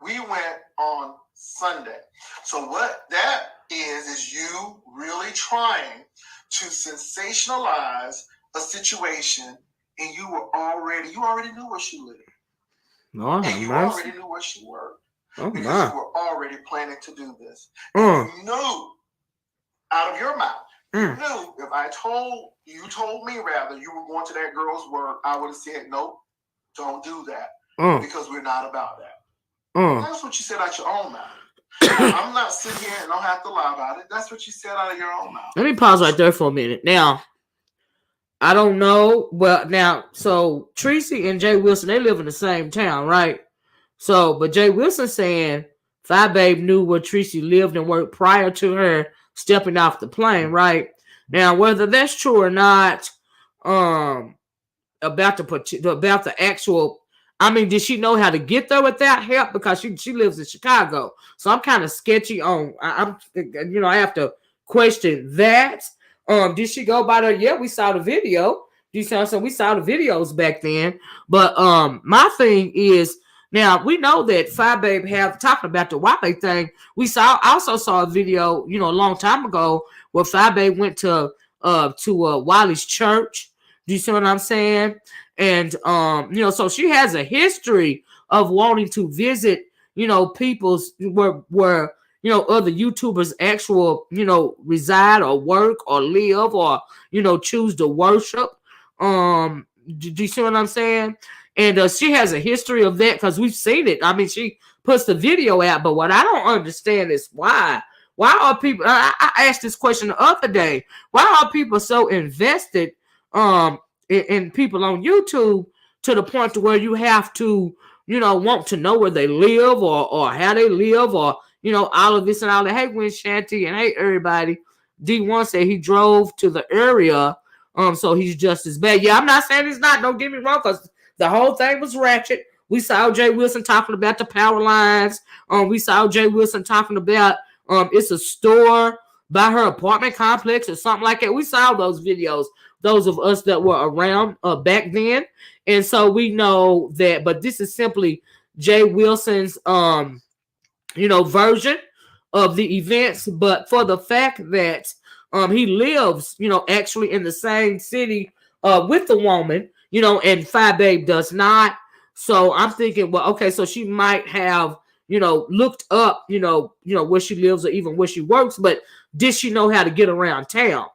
We went on Sunday. So what that is you really trying to sensationalize a situation, and you already knew where she lived.
No,
and you already knew where she worked. Because you were already planning to do this. And you knew out of your mouth. You knew if you told me rather you were going to that girl's work, I would have said, nope, don't do that. because we're not about that. That's what you said out your own mouth. I'm not sitting here and don't have to lie about it. That's what you said out of your own mouth.
Let me pause right there for a minute. Now, I don't know. Well, now, so Tracy and Jay Wilson, they live in the same town, right? So, but Jay Wilson saying Phi Babe knew where Tracy lived and worked prior to her stepping off the plane, right? Now, whether that's true or not, about the actual, I mean, did she know how to get there without help? Because she lives in Chicago, so I'm kind of sketchy on. I have to question that. Did she go by there? Yeah, we saw the video. You see what I'm saying? We saw the videos back then. But my thing is, now we know that Phi Babe have talking about the Wale thing. We also saw a video, a long time ago where Phi Babe went to Wale's church. Do you see what I'm saying? And so she has a history of wanting to visit, people's where other YouTubers actual, reside or work or live or, choose to worship. Do you see what I'm saying? And she has a history of that because we've seen it. I mean, she puts the video out, but what I don't understand is why are people, I asked this question the other day, why are people so invested in people on YouTube to the point to where you have to, want to know where they live or how they live or, all of this and all that. Hey, Gwen Shanty, and hey, everybody. D1 said he drove to the area, so he's just as bad. Yeah, I'm not saying he's not. Don't get me wrong, because the whole thing was ratchet. We saw Jay Wilson talking about the power lines. We saw Jay Wilson talking about it's a store by her apartment complex or something like that. We saw those videos, those of us that were around back then. And so we know that, but this is simply Jay Wilson's version of the events. But for the fact that he lives, actually in the same city with the woman, and Phi Babe does not. So I'm thinking, well, okay, so she might have, looked up, where she lives or even where she works, but did she know how to get around town?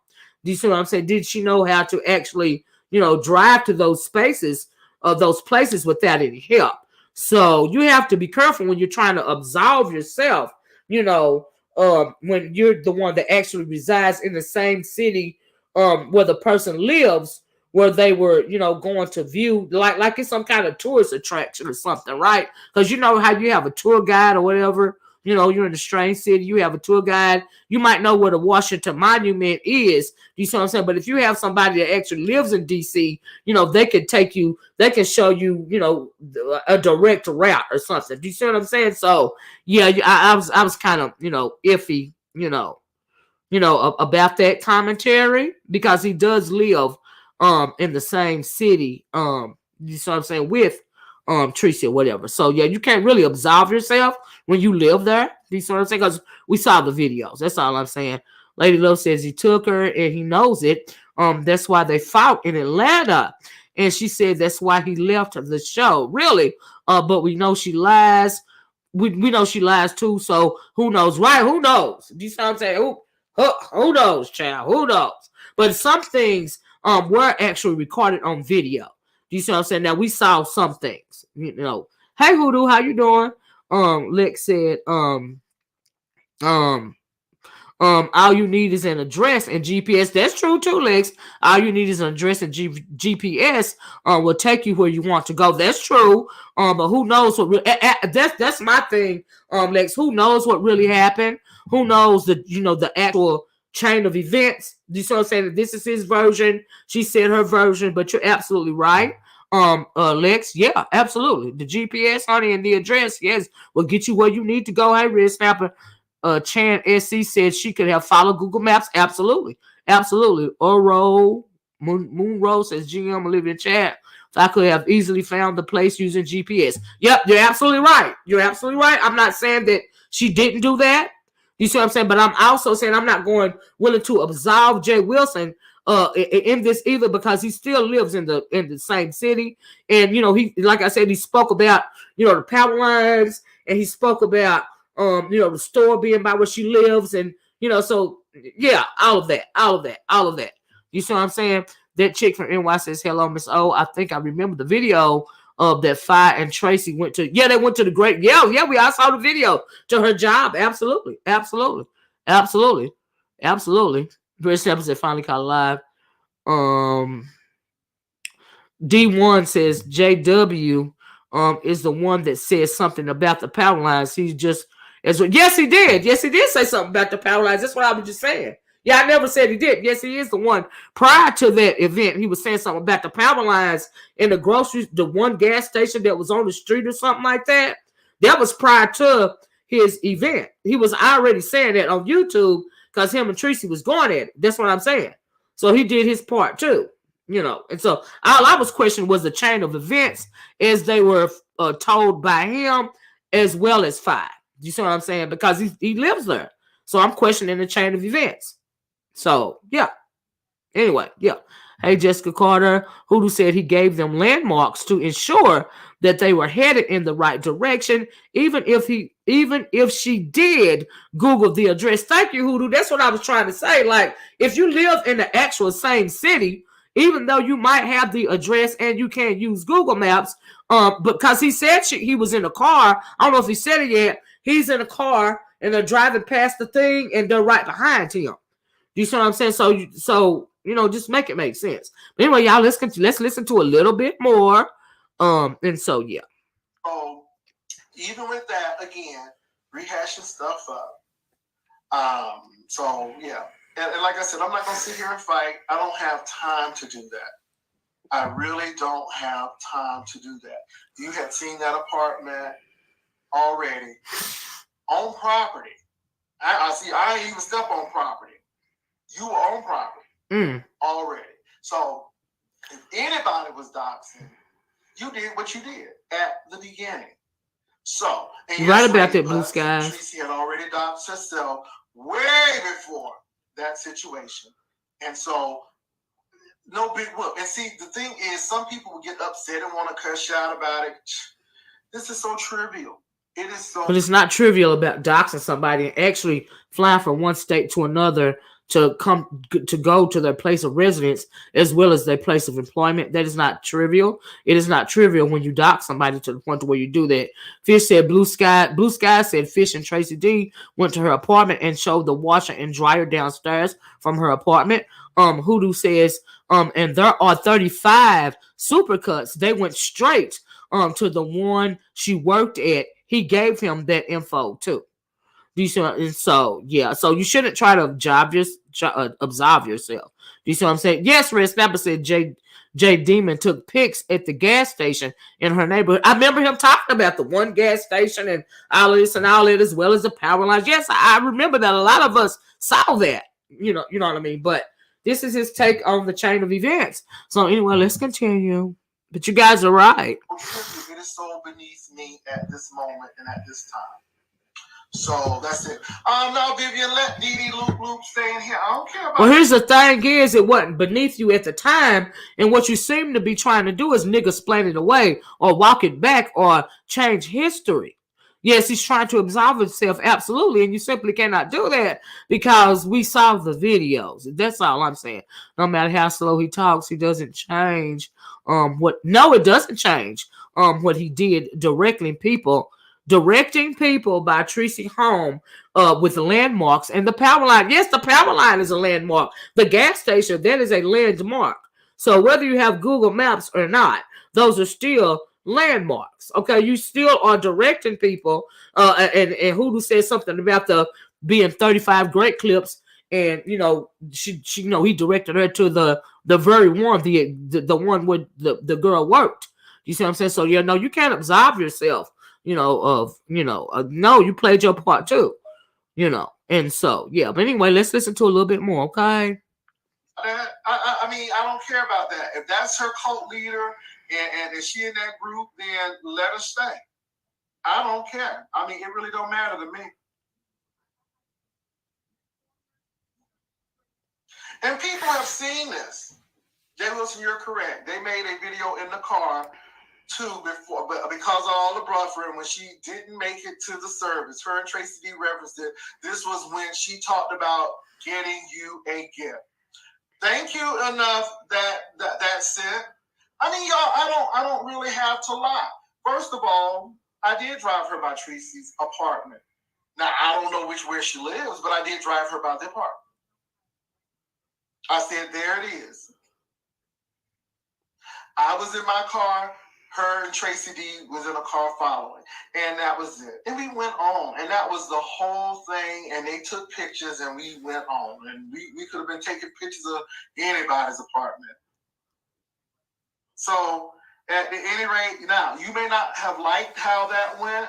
Do you see what I'm saying? Did she know how to actually, drive to those spaces, those places without any help? So you have to be careful when you're trying to absolve yourself, when you're the one that actually resides in the same city where the person lives, where they were, going to view, like it's some kind of tourist attraction or something, right? Because you know how you have a tour guide or whatever, you're in a strange city, you have a tour guide, you might know where the Washington Monument is. You see what I'm saying? But if you have somebody that actually lives in DC, they can take you, they can show you, a direct route or something. Do you see what I'm saying? So yeah, I was kind of, iffy, about that commentary, because he does live in the same city, you see what I'm saying, with Tracy or whatever. So yeah, you can't really absolve yourself when you live there. You see what I'm saying? Because we saw the videos. That's all I'm saying. Lady Love says he took her and he knows it. That's why they fought in Atlanta. And she said that's why he left the show. Really? But we know she lies. We know she lies too. So who knows? Right? Who knows? Do you see what I'm saying? Who knows, child? Who knows? But some things were actually recorded on video. Do you see what I'm saying? Now we saw some things. Hey Hoodoo, how you doing? Lex said, all you need is an address and GPS. That's true too, Lex. All you need is an address and GPS will take you where you want to go. That's true. But who knows what that's my thing, Lex. Who knows what really happened? Who knows the actual chain of events? You see what I'm saying? This is his version. She said her version, but you're absolutely right. Lex, yeah, absolutely. The GPS, honey, and the address, yes, will get you where you need to go. Hey, Red Snapper. Chan SC said she could have followed Google Maps. Absolutely. Oro Moonrose says GM Olivia chat. So I could have easily found the place using GPS. Yep, you're absolutely right. I'm not saying that she didn't do that. You see what I'm saying? But I'm also saying I'm not willing to absolve Jay Wilson in this either, because he still lives in the same city. And he, like I said, he spoke about the power lines, and he spoke about the store being by where she lives, and so yeah, all of that. You see what I'm saying? That chick from NY says, hello, Miss O. I think I remember the video that Fi and Tracy went to. Yeah, they went to the great. Yeah, we all saw the video to her job. Absolutely. Chris Evans said finally caught live. D1 says JW is the one that says something about the power lines. He's just yes, he did. Yes, he did say something about the power lines. That's what I was just saying. Yeah, I never said he did. Yes, he is the one. Prior to that event, he was saying something about the power lines in the groceries, the one gas station that was on the street or something like that. That was prior to his event. He was already saying that on YouTube because him and Tracy was going at it. That's what I'm saying. So he did his part too. And so all I was questioning was the chain of events as they were told by him as well as Fi. You see what I'm saying? Because he lives there. So I'm questioning the chain of events. So, yeah. Anyway, yeah. Hey, Jessica Carter, Hoodoo said he gave them landmarks to ensure that they were headed in the right direction, even if she did Google the address. Thank you, Hoodoo. That's what I was trying to say. Like, if you live in the actual same city, even though you might have the address and you can't use Google Maps, because he said he was in a car. I don't know if he said it yet. He's in a car and they're driving past the thing and they're right behind him. You see what I'm saying? So just make it make sense. But anyway, y'all, let's listen to a little bit more. And so yeah.
So even with that, again, rehashing stuff up. So yeah. And like I said, I'm not gonna sit here and fight. I don't have time to do that. I really don't have time to do that. You had seen that apartment already on property. I ain't even step on property. You were on property already. So if anybody was doxing, you did what you did at the beginning. So
you're right about that, Blue Skies.
Tracy had already doxed herself way before that situation. And so no big whoop. And see, the thing is, some people will get upset and want to cuss out about it. This is so trivial. It is so.
But it's not trivial about doxing somebody and actually flying from one state to another to go to their place of residence as well as their place of employment. That is not trivial. It is not trivial when you dox somebody to the point to where you do that. Fish said Blue Sky said Fish and Tracy D went to her apartment and showed the washer and dryer downstairs from her apartment. Hoodoo says and there are 35 supercuts. They went straight to the one she worked at. He gave him that info too. Do you see what, and so yeah, so you shouldn't try to absolve yourself. Do you see what I'm saying? Yes, Red Snapper said J Demon took pics at the gas station in her neighborhood. I remember him talking about the one gas station and all of this and all that, as well as the power lines. Yes, I remember that. A lot of us saw that. You know what I mean? But this is his take on the chain of events. So anyway, let's continue. But you guys are right.
It is so beneath me at this moment and at this time. So that's it. No, Vivian, let Dee Loop stay in here. I don't care about.
Well, here's the thing: is it wasn't beneath you at the time, and what you seem to be trying to do is explain it away or walk it back or change history. Yes, he's trying to absolve himself, absolutely, and you simply cannot do that because we saw the videos. That's all I'm saying. No matter how slow he talks, he doesn't change. It doesn't change. What he did directing people by Tracy home with landmarks and the power line. Yes, the power line is a landmark. The gas station, that is a landmark. So whether you have Google Maps or not, those are still landmarks. Okay, you still are directing people. And Hoodoo said something about the being 35 great clips, and she he directed her to the very one, the one where the girl worked. You see what I'm saying? So you can't absolve yourself. No, you played your part too, and so, yeah. But anyway, let's listen to a little bit more, okay?
I mean, I don't care about that. If that's her cult leader and is she in that group, then let her stay. I don't care. I mean, it really don't matter to me. And people have seen this. Jay Wilson, you're correct. They made a video in the car too before, but because of all the buffering, when she didn't make it to the service, her and Tracy D referenced it. This was when she talked about getting you a gift. Thank you enough that said. I mean, y'all, I don't really have to lie. First of all, I did drive her by Tracy's apartment. Now, I don't know where she lives, but I did drive her by the apartment. I said, there it is. I was in my car. Her and Tracy D was in a car following. And that was it. And we went on. And that was the whole thing. And they took pictures and we went on. And we could have been taking pictures of anybody's apartment. So, at any rate, now, you may not have liked how that went.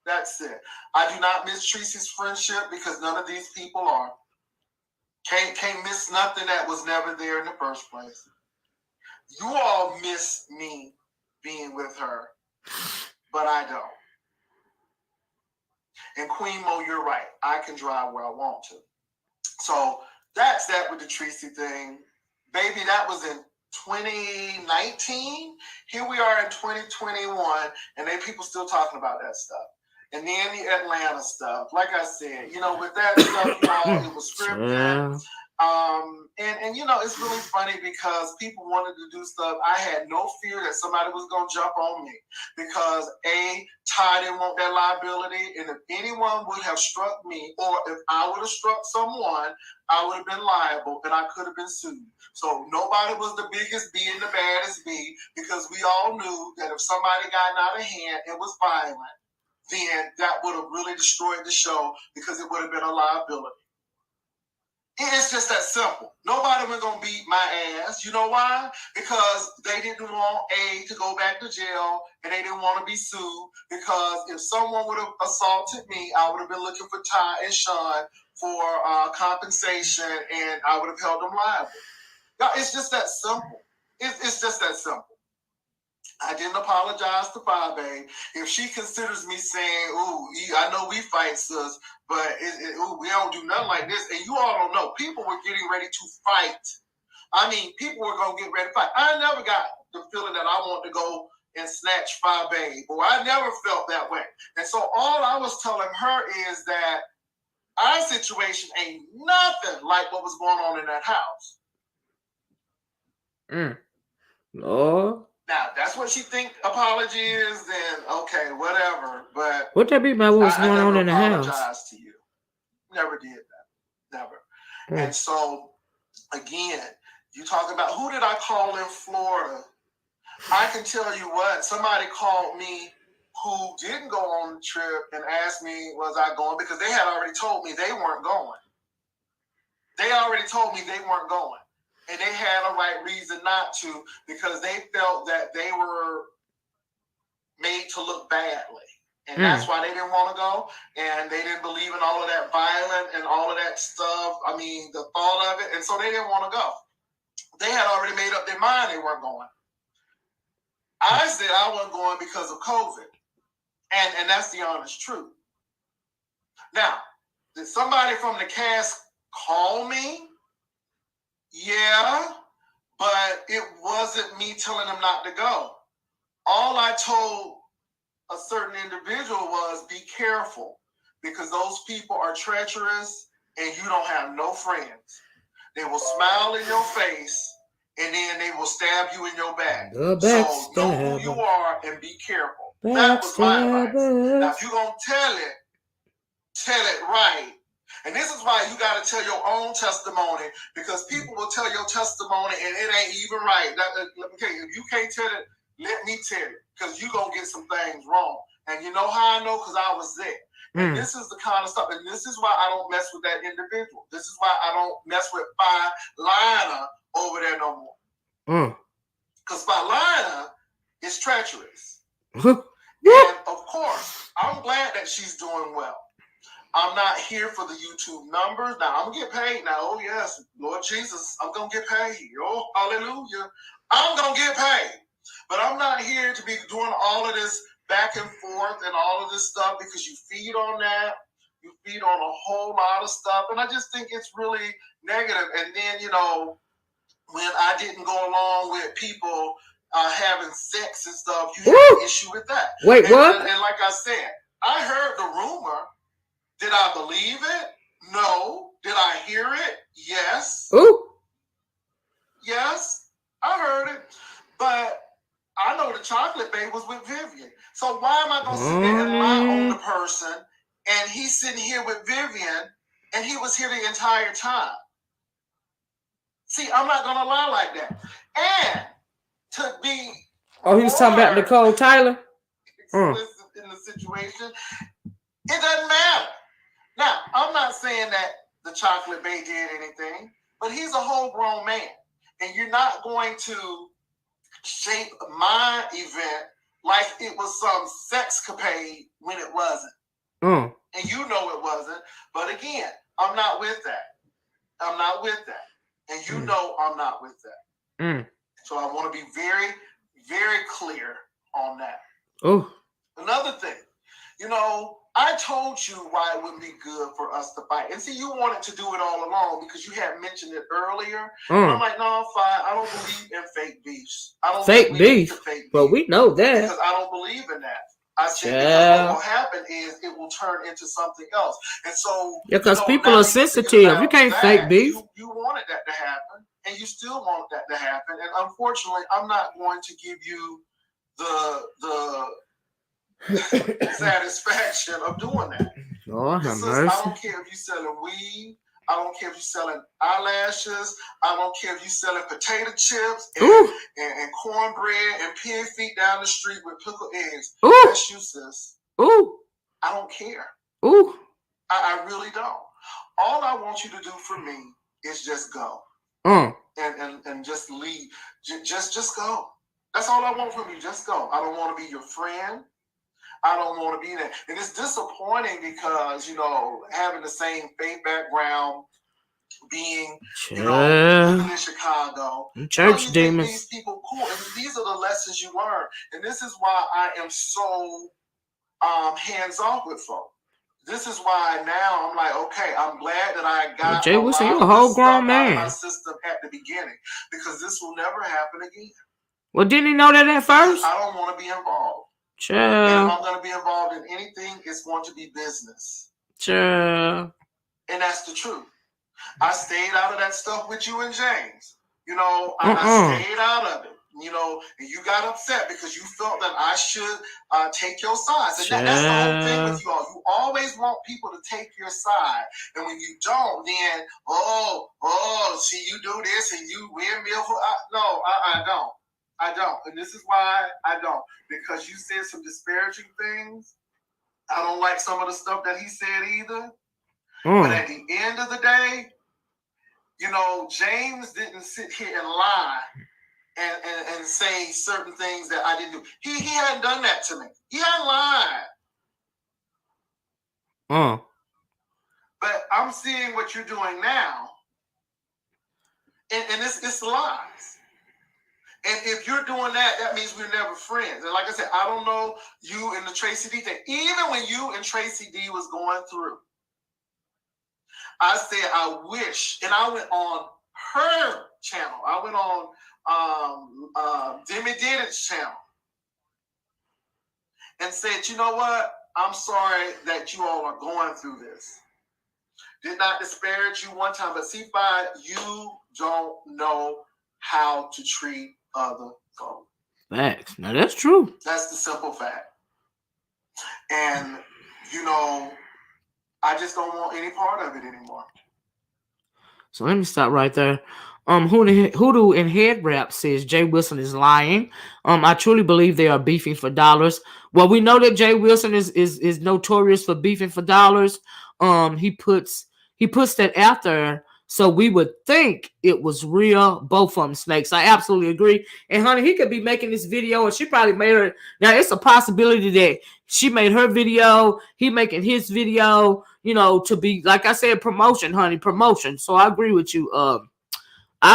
That's it. I do not miss Tracy's friendship because none of these people are. Can't miss nothing that was never there in the first place. You all miss me being with her, but I don't. And Queen Mo, you're right. I can drive where I want to. So that's that with the Tracy thing. Baby, that was in 2019. Here we are in 2021, and people still talking about that stuff. And then the Atlanta stuff. Like I said, with that stuff, y'all, it was scripted. Yeah. And it's really funny because people wanted to do stuff. I had no fear that somebody was going to jump on me because Ty didn't want that liability. And if anyone would have struck me or if I would have struck someone, I would have been liable and I could have been sued. So nobody was the biggest B and the baddest B because we all knew that if somebody got out of hand and was violent, then that would have really destroyed the show because it would have been a liability. It's just that simple. Nobody was going to beat my ass. You know why? Because they didn't want to go back to jail and they didn't want to be sued because if someone would have assaulted me, I would have been looking for Ty and Sean for compensation and I would have held them liable. Now, it's just that simple. It's just that simple. I didn't apologize to Fabe. If she considers me saying, ooh, I know we fight, sis, but we don't do nothing like this. And you all don't know. People were getting ready to fight. I mean, people were going to get ready to fight. I never got the feeling that I want to go and snatch Fabe. Boy, I never felt that way. And so all I was telling her is that our situation ain't nothing like what was going on in that house.
No.
Now, that's what she think apology is, then okay, whatever. But
what that be by what was going on in the house?
I apologize to you. Never did that. Never. And so, again, you talk about who did I call in Florida? I can tell you what, somebody called me who didn't go on the trip and asked me, was I going? Because they had already told me they weren't going. They already told me they weren't going. And they had a right reason not to because they felt that they were made to look badly. And that's why they didn't want to go. And they didn't believe in all of that violence and all of that stuff. I mean, the thought of it. And so they didn't want to go. They had already made up their mind they weren't going. I said I wasn't going because of COVID. And that's the honest truth. Now, did somebody from the cast call me? Yeah, but it wasn't me telling them not to go. All I told a certain individual was be careful because those people are treacherous and you don't have no friends. They will smile in your face and then they will stab you in your back. So know who you are and be careful. That was my advice. Now, if you're going to tell it right. And this is why you got to tell your own testimony because people will tell your testimony and it ain't even right. Let me tell you, if you can't tell it, let me tell you because you're going to get some things wrong. And you know how I know? Because I was there. And this is the kind of stuff. And this is why I don't mess with that individual. This is why I don't mess with Lina over there no more. Because Lina is treacherous. And of course, I'm glad that she's doing well. I'm not here for the YouTube numbers. Now, I'm going to get paid now. Oh, yes. Lord Jesus, I'm going to get paid. Oh, hallelujah. I'm going to get paid. But I'm not here to be doing all of this back and forth and all of this stuff because you feed on that. You feed on a whole lot of stuff. And I just think it's really negative. And then, when I didn't go along with people having sex and stuff, you have an issue with that.
Wait, what?
And like I said, I heard the rumor. Did I believe it? No. Did I hear it? Yes.
Ooh.
Yes, I heard it. But I know the chocolate babe was with Vivian. So why am I going to sit there and lie on the person, and he's sitting here with Vivian, and he was here the entire time? See, I'm not going to lie like that. And to be
he was talking about Nicole Tyler?
Explicit in the situation, it doesn't matter. Now, I'm not saying that the chocolate babe did anything, but he's a whole grown man. And you're not going to shape my event like it was some sexcapade when it wasn't. And you know it wasn't. But again, I'm not with that. I'm not with that. And you know I'm not with that. So I want to be very, very clear on that. Another thing, you know, I told you why it wouldn't be good for us to fight. And see, you wanted to do it all along because you had mentioned it earlier. I'm like, no, fine. I don't believe in fake beefs. I don't
fake beef. But we know that.
Because I don't believe in that. I said because what will happen is it will turn into something else. And so
because people are sensitive. You can't fake beef.
You wanted that to happen, and you still want that to happen. And unfortunately, I'm not going to give you the satisfaction of doing that.
I
don't care if you're selling weed. I don't care if you're selling eyelashes. I don't care if you're selling potato chips and cornbread and pig feet down the street with pickled eggs. That's you, sis. I don't care. I really don't. All I want you to do for me is just go. And just leave. Just go. That's all I want from you. Just go. I don't want to be your friend. I don't want to be there. And it's disappointing because, you know, having the same faith background, being, you know, living in Chicago,
church demons.
These people cool. And these are the lessons you learn. And this is why I am so hands off with folk. This is why now I'm like, okay, I'm glad that I got
Jay Wilson, you're a whole grown man.
Out of my system at the beginning, because this will never happen again.
Well, didn't he know that at first?
I don't want to be involved.
Sure.
And if I'm going to be involved in anything, it's going to be business.
Sure.
And that's the truth. I stayed out of that stuff with you and James. You know, I stayed out of it. You know, and you got upset because you felt that I should take your side. And that's the whole thing with you all. You always want people to take your side. And when you don't, then, see, you do this and you windmill. No, I don't. I don't. And this is why I don't. Because you said some disparaging things. I don't like some of the stuff that he said either. But at the end of the day, you know, James didn't sit here and lie and say certain things that I didn't do. He hadn't done that to me. He hadn't lied. But I'm seeing what you're doing now. And it's lies. And if you're doing that, that means we're never friends. And like I said, I don't know you and the Tracy D thing. Even when you and Tracy D was going through, I said, I wish, and I went on her channel. I went on Demi Didit's channel and said, you know what? I'm sorry that you all are going through this. Did not disparage you one time, but C5, you don't know how to treat other folks.
Facts. Now that's true.
That's the simple fact. And, you know, I just don't want any part of it anymore.
So let me stop right there. Hoodoo and Head Wrap says Jay Wilson is lying. I truly believe they are beefing for dollars. Well, we know that Jay Wilson is notorious for beefing for dollars. He puts that out there, so we would think it was real. Both of them snakes. I absolutely agree. And honey, he could be making this video, and she probably made her. Now it's a possibility that she made her video, he making his video. You know, to be, like I said, promotion, honey, promotion. So I agree with you. I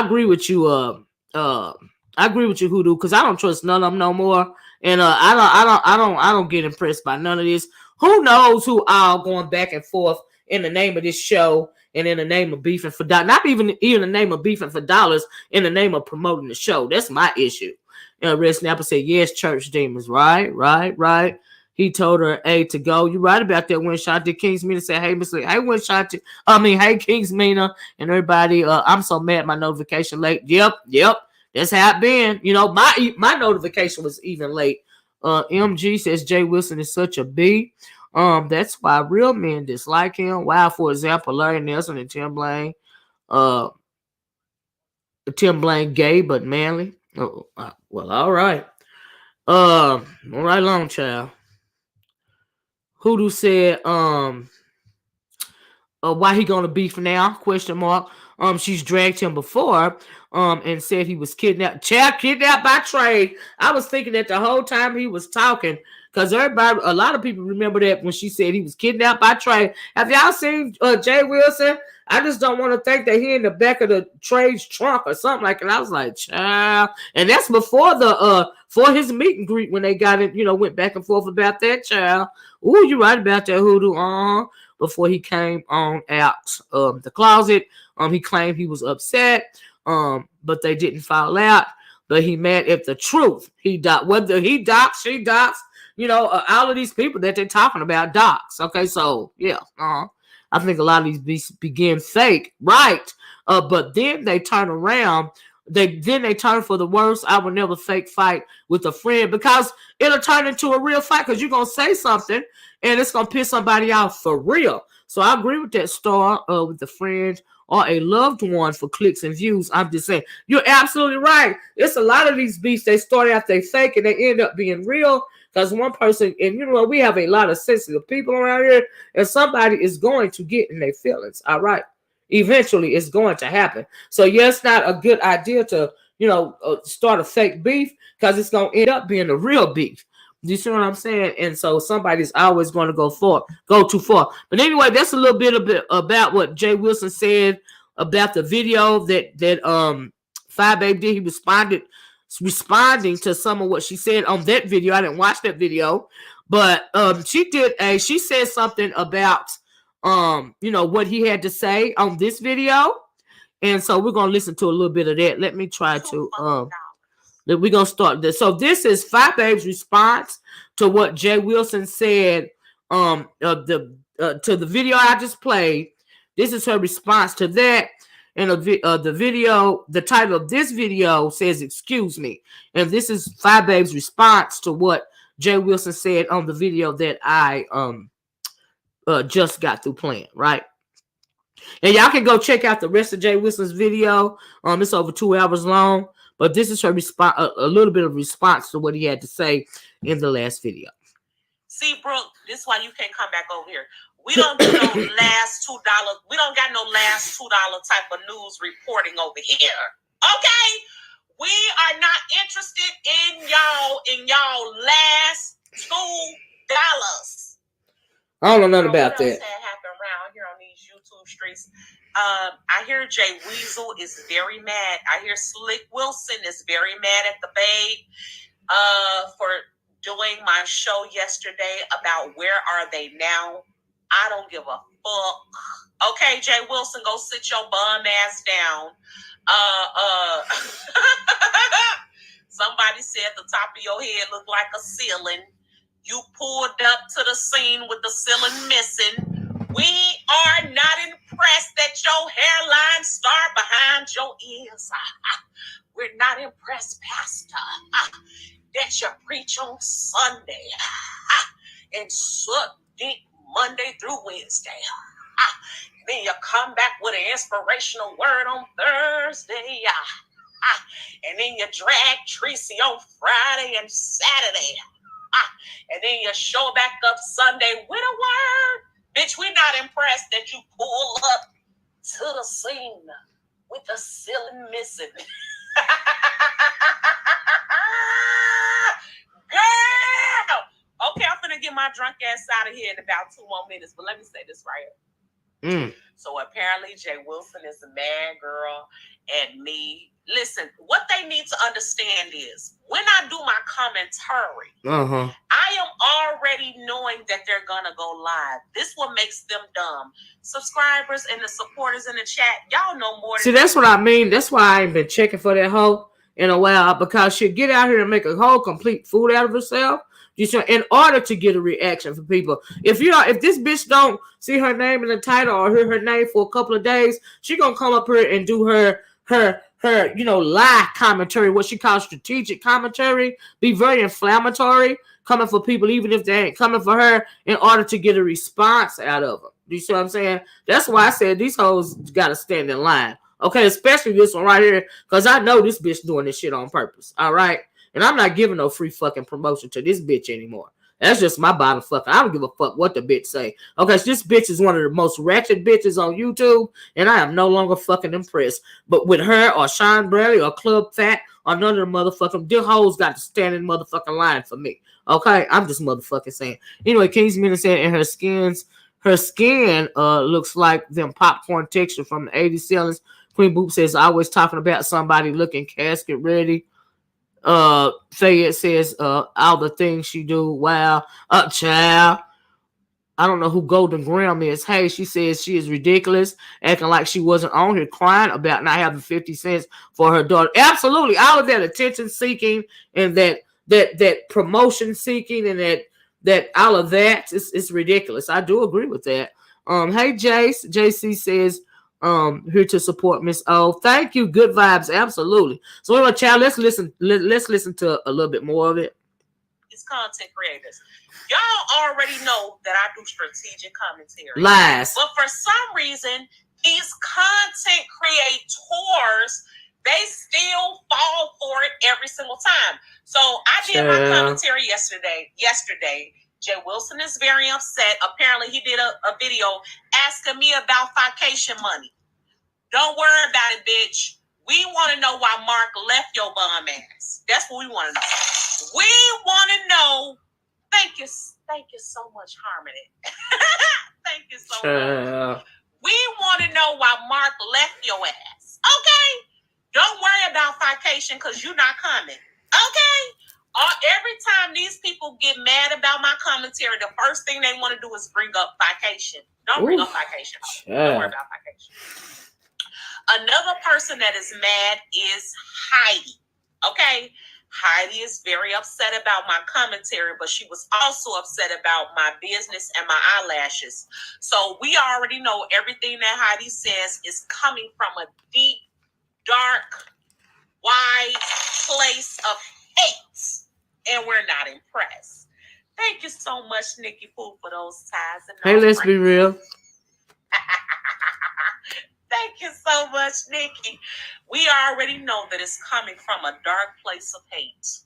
agree with you, Hoodoo, because I don't trust none of them no more. And I don't get impressed by none of this. Who knows who all going back and forth in the name of this show and in the name of beefing for dollars. Not even in the name of beefing for dollars, in the name of promoting the show. That's my issue. Red Snapper said, yes, church demons. Right. He told her, hey, to go. You're right about that. When Shanti Kingsmina said, hey, Miss Lee, hey, Kingsmina, and everybody, I'm so mad my notification late. Yep. That's how it been. You know, my notification was even late. MG says Jay Wilson is such a B. That's why real men dislike him. Wow, for example, Larry Nelson and Tim Blaine. Tim Blaine gay but manly. Oh, well, all right. All right, long child. Hoodoo said, why he gonna beef now? Question mark. She's dragged him before, and said he was kidnapped. Kidnapped by trade. I was thinking that the whole time he was talking, because a lot of people remember that when she said he was kidnapped by trade. Have y'all seen Jay Wilson? I just don't want to think that he in the back of the trade's trunk or something like that. I was like, child, and that's before for his meet and greet when they got it, went back and forth about that, child. Ooh, you right about that, Hoodoo. Before he came on out the closet. He claimed he was upset, but they didn't fall out. But he mad at the truth. Whether he docs, she docs, all of these people that they're talking about docs. Okay, so yeah, I think a lot of these begin fake, right? But then they turn around. They turn for the worst. I will never fake fight with a friend, because it'll turn into a real fight, because you're gonna say something and it's gonna piss somebody off for real. So I agree with that, Star, with the friend or a loved one for clicks and views. I'm just saying, you're absolutely right. It's a lot of these beefs, they start out they fake and they end up being real, because one person, and we have a lot of sensitive people around here, and somebody is going to get in their feelings. All right. Eventually it's going to happen. So yeah, it's not a good idea to, start a fake beef, because it's going to end up being a real beef. You see what I'm saying? And so somebody's always going to go too far. But anyway, that's a little bit about what Jay Wilson said about the video that Fire Babe did. He responding to some of what she said on that video. I didn't watch that video, but she said something about what he had to say on this video. And so we're going to listen to a little bit of that. Let me try to we're going to start this. So this is Fire Babe's response to what Jay Wilson said to the video I just played. This is her response to that. And the video, the title of this video says, "Excuse me." And this is Fire Babe's response to what Jay Wilson said on the video that I just got through playing, right? And y'all can go check out the rest of Jay Wilson's video. It's over 2 hours long, but this is her response, a little bit of response to what he had to say in the last video.
See, Brooke, this is why you can't come back over here. We don't do no last $2. We don't got no last $2 type of news reporting over here. Okay? We are not interested in y'all last $2.
I don't know nothing about that.
Happen around here on these YouTube streets. I hear Jay Weasel is very mad. I hear Slick Wilson is very mad at the babe for doing my show yesterday about where are they now. I don't give a fuck. Okay, Jay Wilson, go sit your bum ass down. Somebody said the top of your head looked like a ceiling. You pulled up to the scene with the ceiling missing. We are not impressed that your hairline start behind your ears. We're not impressed, Pastor, that you preach on Sunday and suck dick Monday through Wednesday. Then you come back with an inspirational word on Thursday. And then you drag Tracy on Friday and Saturday. And then you show back up Sunday with a word. Bitch, we're not impressed that you pull up to the scene with the ceiling missing. Girl! Okay, I'm finna get my drunk ass out of here in about 2 more minutes, but let me say this right here. So apparently Jay Wilson is a mad girl and me. Listen, what they need to understand is when I do my commentary, I am already knowing that they're gonna go live. This what makes them dumb. Subscribers and the supporters in the chat, y'all know more.
See, that's what I mean. That's why I ain't been checking for that hoe in a while, because she'll get out here and make a whole complete fool out of herself. In order to get a reaction from people. If this bitch don't see her name in the title or hear her name for a couple of days, she gonna come up here and do her her, live commentary, what she calls strategic commentary, be very inflammatory, coming for people, even if they ain't coming for her, in order to get a response out of them. Do you see what I'm saying? That's why I said these hoes got to stand in line. Okay, especially this one right here, because I know this bitch doing this shit on purpose. All right? And I'm not giving no free fucking promotion to this bitch anymore. That's just my bottom fucking. I don't give a fuck what the bitch say. Okay, so this bitch is one of the most ratchet bitches on YouTube, and I am no longer fucking impressed. But with her or Sean Bradley or Club Fat or none of the motherfucking, them hoes got to stand in motherfucking line for me. Okay, I'm just motherfucking saying. Anyway, Kingsman said in her skin looks like them popcorn texture from the 80s ceilings. Queen Boop says, always talking about somebody looking casket ready. Fayette says, all the things she do. Wow. Child. I don't know who Golden Graham is. Hey, she says she is ridiculous, acting like she wasn't on here crying about not having 50 cents for her daughter. Absolutely. All of that attention seeking and that promotion seeking and that all of that is ridiculous. I do agree with that. Hey, Jace. JC says, here to support Miss O. Thank you. Good vibes. Absolutely. So anyway, child, let's listen to a little bit more of it.
These content creators. Y'all already know that I do strategic commentary.
Lies.
But for some reason, these content creators, they still fall for it every single time. So I did my commentary yesterday. Jay Wilson is very upset. Apparently, he did a video asking me about vacation money. Don't worry about it, bitch. We want to know why Mark left your bum ass. That's what we want to know. We want to know. Thank you so much, Harmony. Thank you so much. We want to know why Mark left your ass. Okay? Don't worry about vacation because you're not coming. Okay? Every time these people get mad about my commentary, the first thing they want to do is bring up vacation. Don't bring up vacation. Don't worry about vacation. Another person that is mad is Heidi. Okay? Heidi is very upset about my commentary, but she was also upset about my business and my eyelashes. So we already know everything that Heidi says is coming from a deep, dark, wide place of hate, and we're not impressed. Thank you so much, Nikki Pooh, for those ties.
Hey, let's be real.
Thank you so much, Nikki. We already know that it's coming from a dark place of hate.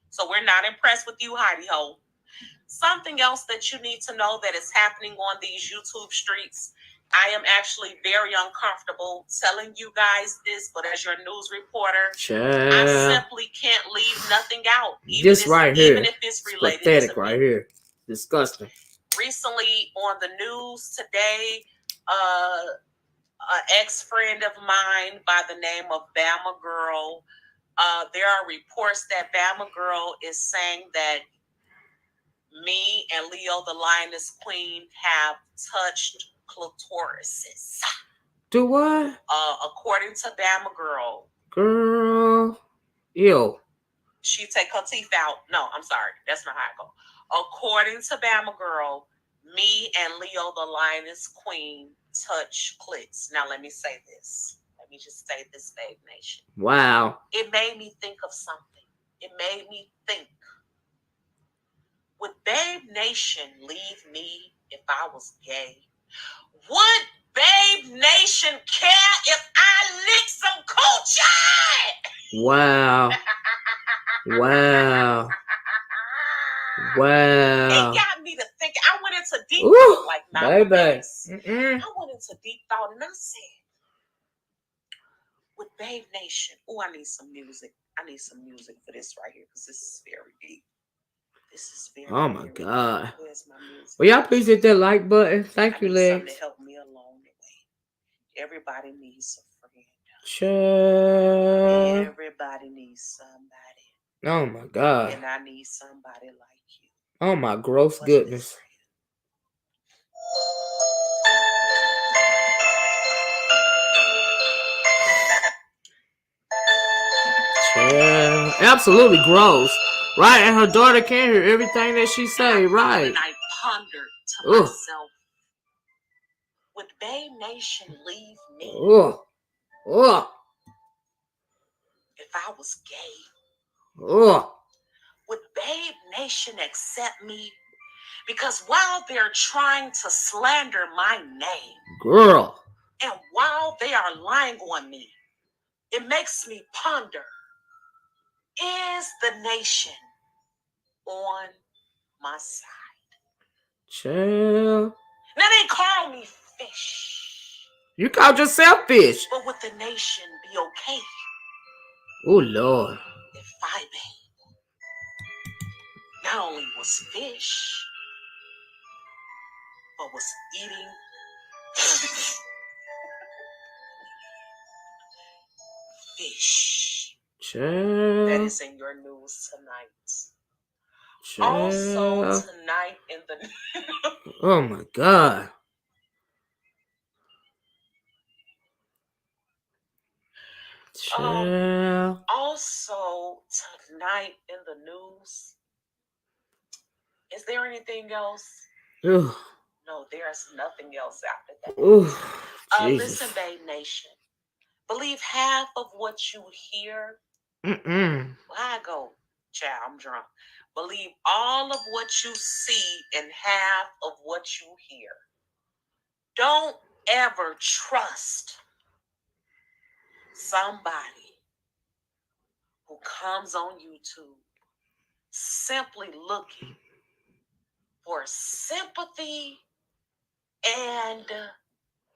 So we're not impressed with you, Heidi Ho. Something else that you need to know that is happening on these YouTube streets. I am actually very uncomfortable telling you guys this, but as your news reporter, I simply can't leave nothing out.
Even
if it's related
pathetic
to me.
Right here. Disgusting.
Recently on the news today, an ex-friend of mine by the name of Bama Girl. There are reports that Bama Girl is saying that me and Leo the Lioness Queen have touched clitorises.
Do what?
According to Bama Girl.
Girl. Ew.
She take her teeth out. No, I'm sorry. That's not how it goes. According to Bama Girl, me and Leo the Lioness Queen touch clits. Now let me say this. Let me just say this, Babe Nation.
Wow.
It made me think of something. It made me think. Would Babe Nation leave me if I was gay? Would Babe Nation care if I licked some coochie?
Wow. Wow. Wow.
It got me to think. I went into deep thought like Malcolm X. I went into deep thought and I said, with Babe Nation, I need some music. I need some music for this right here because this is very deep. This is very
Oh my God.
Where's my music?
Well, y'all please hit that like button. Thank you, Lex.
Something to help me along the way. Everybody needs a friend.
Sure.
Everybody needs somebody.
Oh my God.
And I need somebody like you.
Oh my gross goodness. Sure. Absolutely gross. Right, and her daughter can't hear everything that she say. Right.
And I pondered to myself, would Babe Nation leave me? was gay.
Oh.
Would Babe Nation accept me? Because while they're trying to slander my name,
girl,
and while they are lying on me, it makes me ponder, is the nation on my side?
Chill.
Now they call me fish.
You called yourself fish.
But would the nation be okay?
Oh, Lord.
If I Babe not only was fish, but was eating fish.
Chill.
That is in your news tonight.
Chill.
Also tonight in the
oh my God. Chill.
Also tonight in the news. Is there anything else?
Ugh.
No, there's nothing else after that.
Jesus.
Listen, Babe Nation. Believe half of what you hear.
Mm-mm.
Well, I go, child, I'm drunk. Believe all of what you see and half of what you hear. Don't ever trust somebody who comes on YouTube simply looking for sympathy and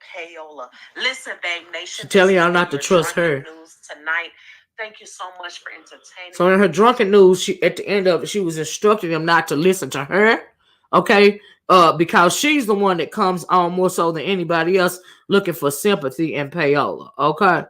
payola. Listen, Babe Nation.
She's telling y'all not to trust her.
News tonight. Thank you so much for entertaining.
So in her drunken news, she at the end of it, she was instructing them not to listen to her. Okay. Because she's the one that comes on more so than anybody else looking for sympathy and payola. Okay.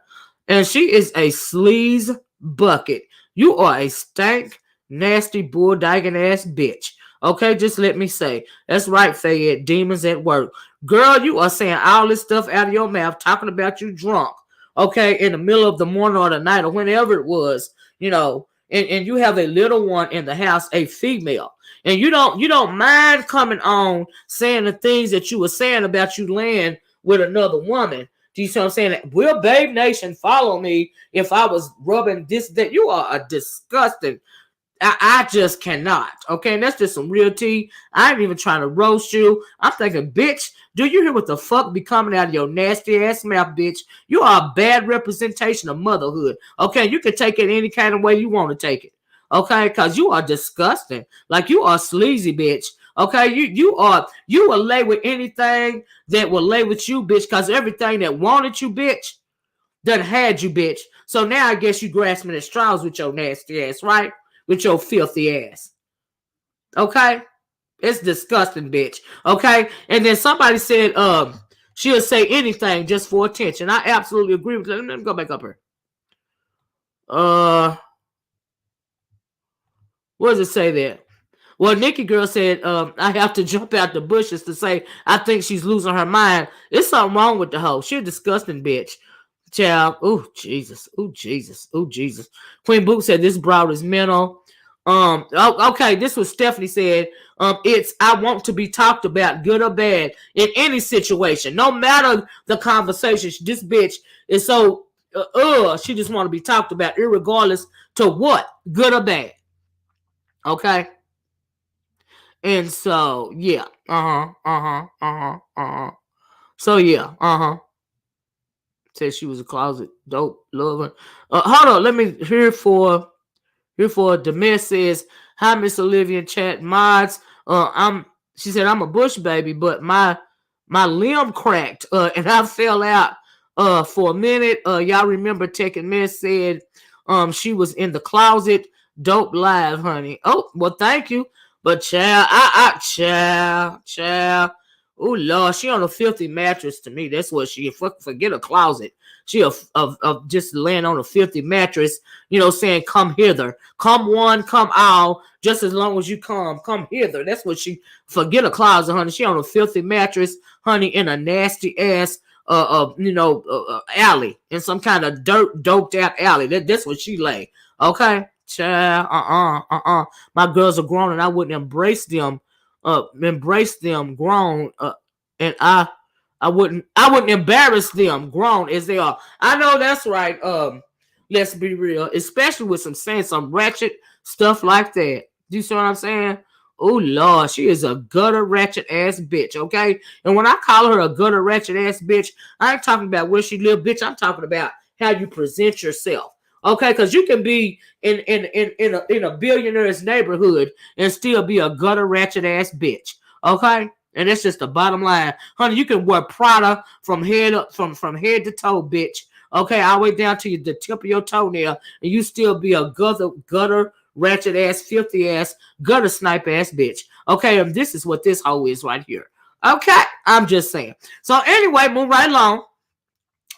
And she is a sleaze bucket. You are a stank, nasty, bulldagging ass bitch. Okay, just let me say. That's right, Fayette. Demons at work. Girl, you are saying all this stuff out of your mouth, talking about you drunk. Okay, in the middle of the morning or the night or whenever it was, you know, and you have a little one in the house, a female, and you don't mind coming on saying the things that you were saying about you laying with another woman. Do you see what I'm saying? Will Babe Nation follow me if I was rubbing this, that? You are a disgusting. I just cannot. Okay, and that's just some real tea. I ain't even trying to roast you. I'm thinking, bitch, do you hear what the fuck be coming out of your nasty ass mouth, bitch? You are a bad representation of motherhood. Okay, you can take it any kind of way you want to take it. Okay, because you are disgusting. Like, you are sleazy, bitch. Okay, you will lay with anything that will lay with you, bitch, because everything that wanted you, bitch, done had you, bitch. So now I guess you grasping at straws with your nasty ass, right? With your filthy ass. Okay? It's disgusting, bitch. Okay? And then somebody said she'll say anything just for attention. I absolutely agree with that. Let me go back up here. What does it say there? Well, Nikki Girl said, I have to jump out the bushes to say I think she's losing her mind. There's something wrong with the hoe. She's a disgusting bitch. Child. Oh, Jesus. Oh, Jesus. Oh, Jesus. Queen Book said this broad is mental. Okay, this was Stephanie said. It's I want to be talked about, good or bad, in any situation, no matter the conversation. This bitch is so she just want to be talked about, irregardless to what, good or bad. Okay. And so yeah, So yeah, said she was a closet dope lover. Hold on, let me here for Demir says, hi Miss Olivia chat mods. She said I'm a bush baby, but my limb cracked and I fell out for a minute. Y'all remember Tekken Miss said she was in the closet. Dope live, honey. Oh, well, thank you. But child, child. Oh Lord, she on a filthy mattress to me. That's what she forget a closet. She of just laying on a filthy mattress, you know, saying, come hither. Come one, come all, just as long as you come hither. That's what she forget a closet, honey. She on a filthy mattress, honey, in a nasty ass alley, in some kind of doped out alley. That's what she lay. Okay. Child, my girls are grown and I wouldn't embrace them grown, and I wouldn't embarrass them grown as they are. I know that's right. Let's be real, especially with some ratchet stuff like that. Do you see what I'm saying? Oh Lord, she is a gutter ratchet ass bitch, okay? And when I call her a gutter ratchet ass bitch, I ain't talking about where she live, bitch. I'm talking about how you present yourself. Okay, because you can be in a billionaire's neighborhood and still be a gutter ratchet ass bitch. Okay? And that's just the bottom line. Honey, you can wear Prada from head to toe, bitch. Okay, all the way down to the tip of your toenail, and you still be a gutter ratchet ass, filthy ass, gutter snipe ass bitch. Okay, and this is what this hoe is right here. Okay, I'm just saying. So anyway, move right along.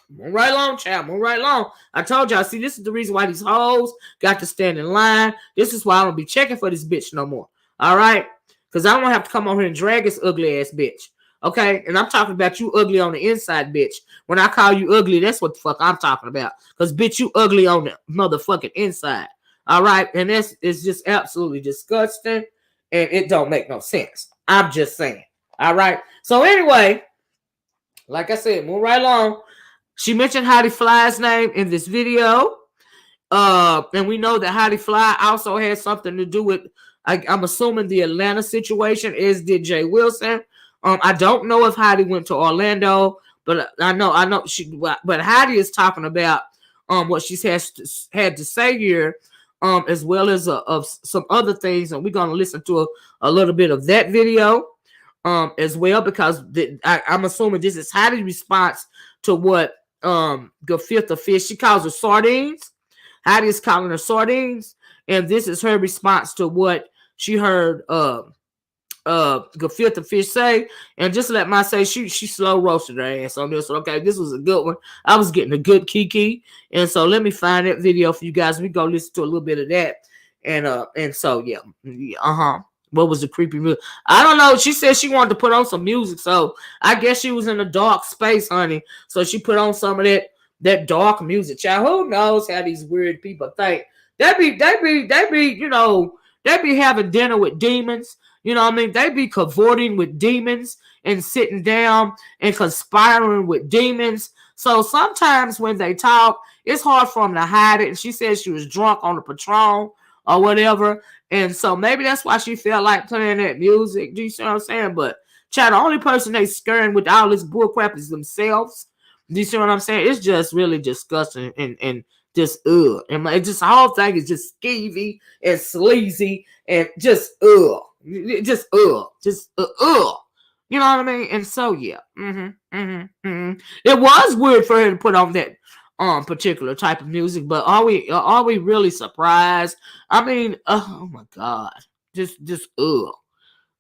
Move right along, child. Move right along. I told y'all, see, this is the reason why these hoes got to stand in line. This is why I don't be checking for this bitch no more. All right? Because I don't have to come on here and drag this ugly ass bitch. Okay? And I'm talking about you ugly on the inside, bitch. When I call you ugly, that's what the fuck I'm talking about. Because, bitch, you ugly on the motherfucking inside. All right? And it's just absolutely disgusting. And it don't make no sense. I'm just saying. All right? So, anyway, like I said, move right along. She mentioned Heidi Fly's name in this video. And we know that Heidi Fly also had something to do with, I'm assuming, the Atlanta situation, as did Jay Wilson. I don't know if Heidi went to Orlando, but I know but Heidi is talking about what she had to say here, as well as of some other things, and we're going to listen to a little bit of that video as well, because I'm assuming this is Heidi's response to what Gefilte fish, she calls her sardines. Heidi is calling her sardines, and this is her response to what she heard Gefilte fish say. And just let my say, she slow roasted her ass on this. Okay, this was a good one. I was getting a good kiki, and so let me find that video for you guys. We go listen to a little bit of that, and so yeah. What was the creepy music? I don't know. She said she wanted to put on some music, so I guess she was in a dark space, honey. So she put on some of that dark music. Child, who knows how these weird people think? They be, you know, they be having dinner with demons. You know what I mean? They be cavorting with demons and sitting down and conspiring with demons. So sometimes when they talk, it's hard for them to hide it. And she said she was drunk on the Patron or whatever. And so maybe that's why she felt like playing that music. Do you see what I'm saying? But, child, the only person they scaring with all this bullcrap is themselves. Do you see what I'm saying? It's just really disgusting and just ugh. And just the whole thing is just skeevy and sleazy and just ugh. Just ugh. Just ugh. You know what I mean? And so, yeah. It was weird for her to put on that particular type of music, but are we really surprised? I mean, oh my God, just ugh.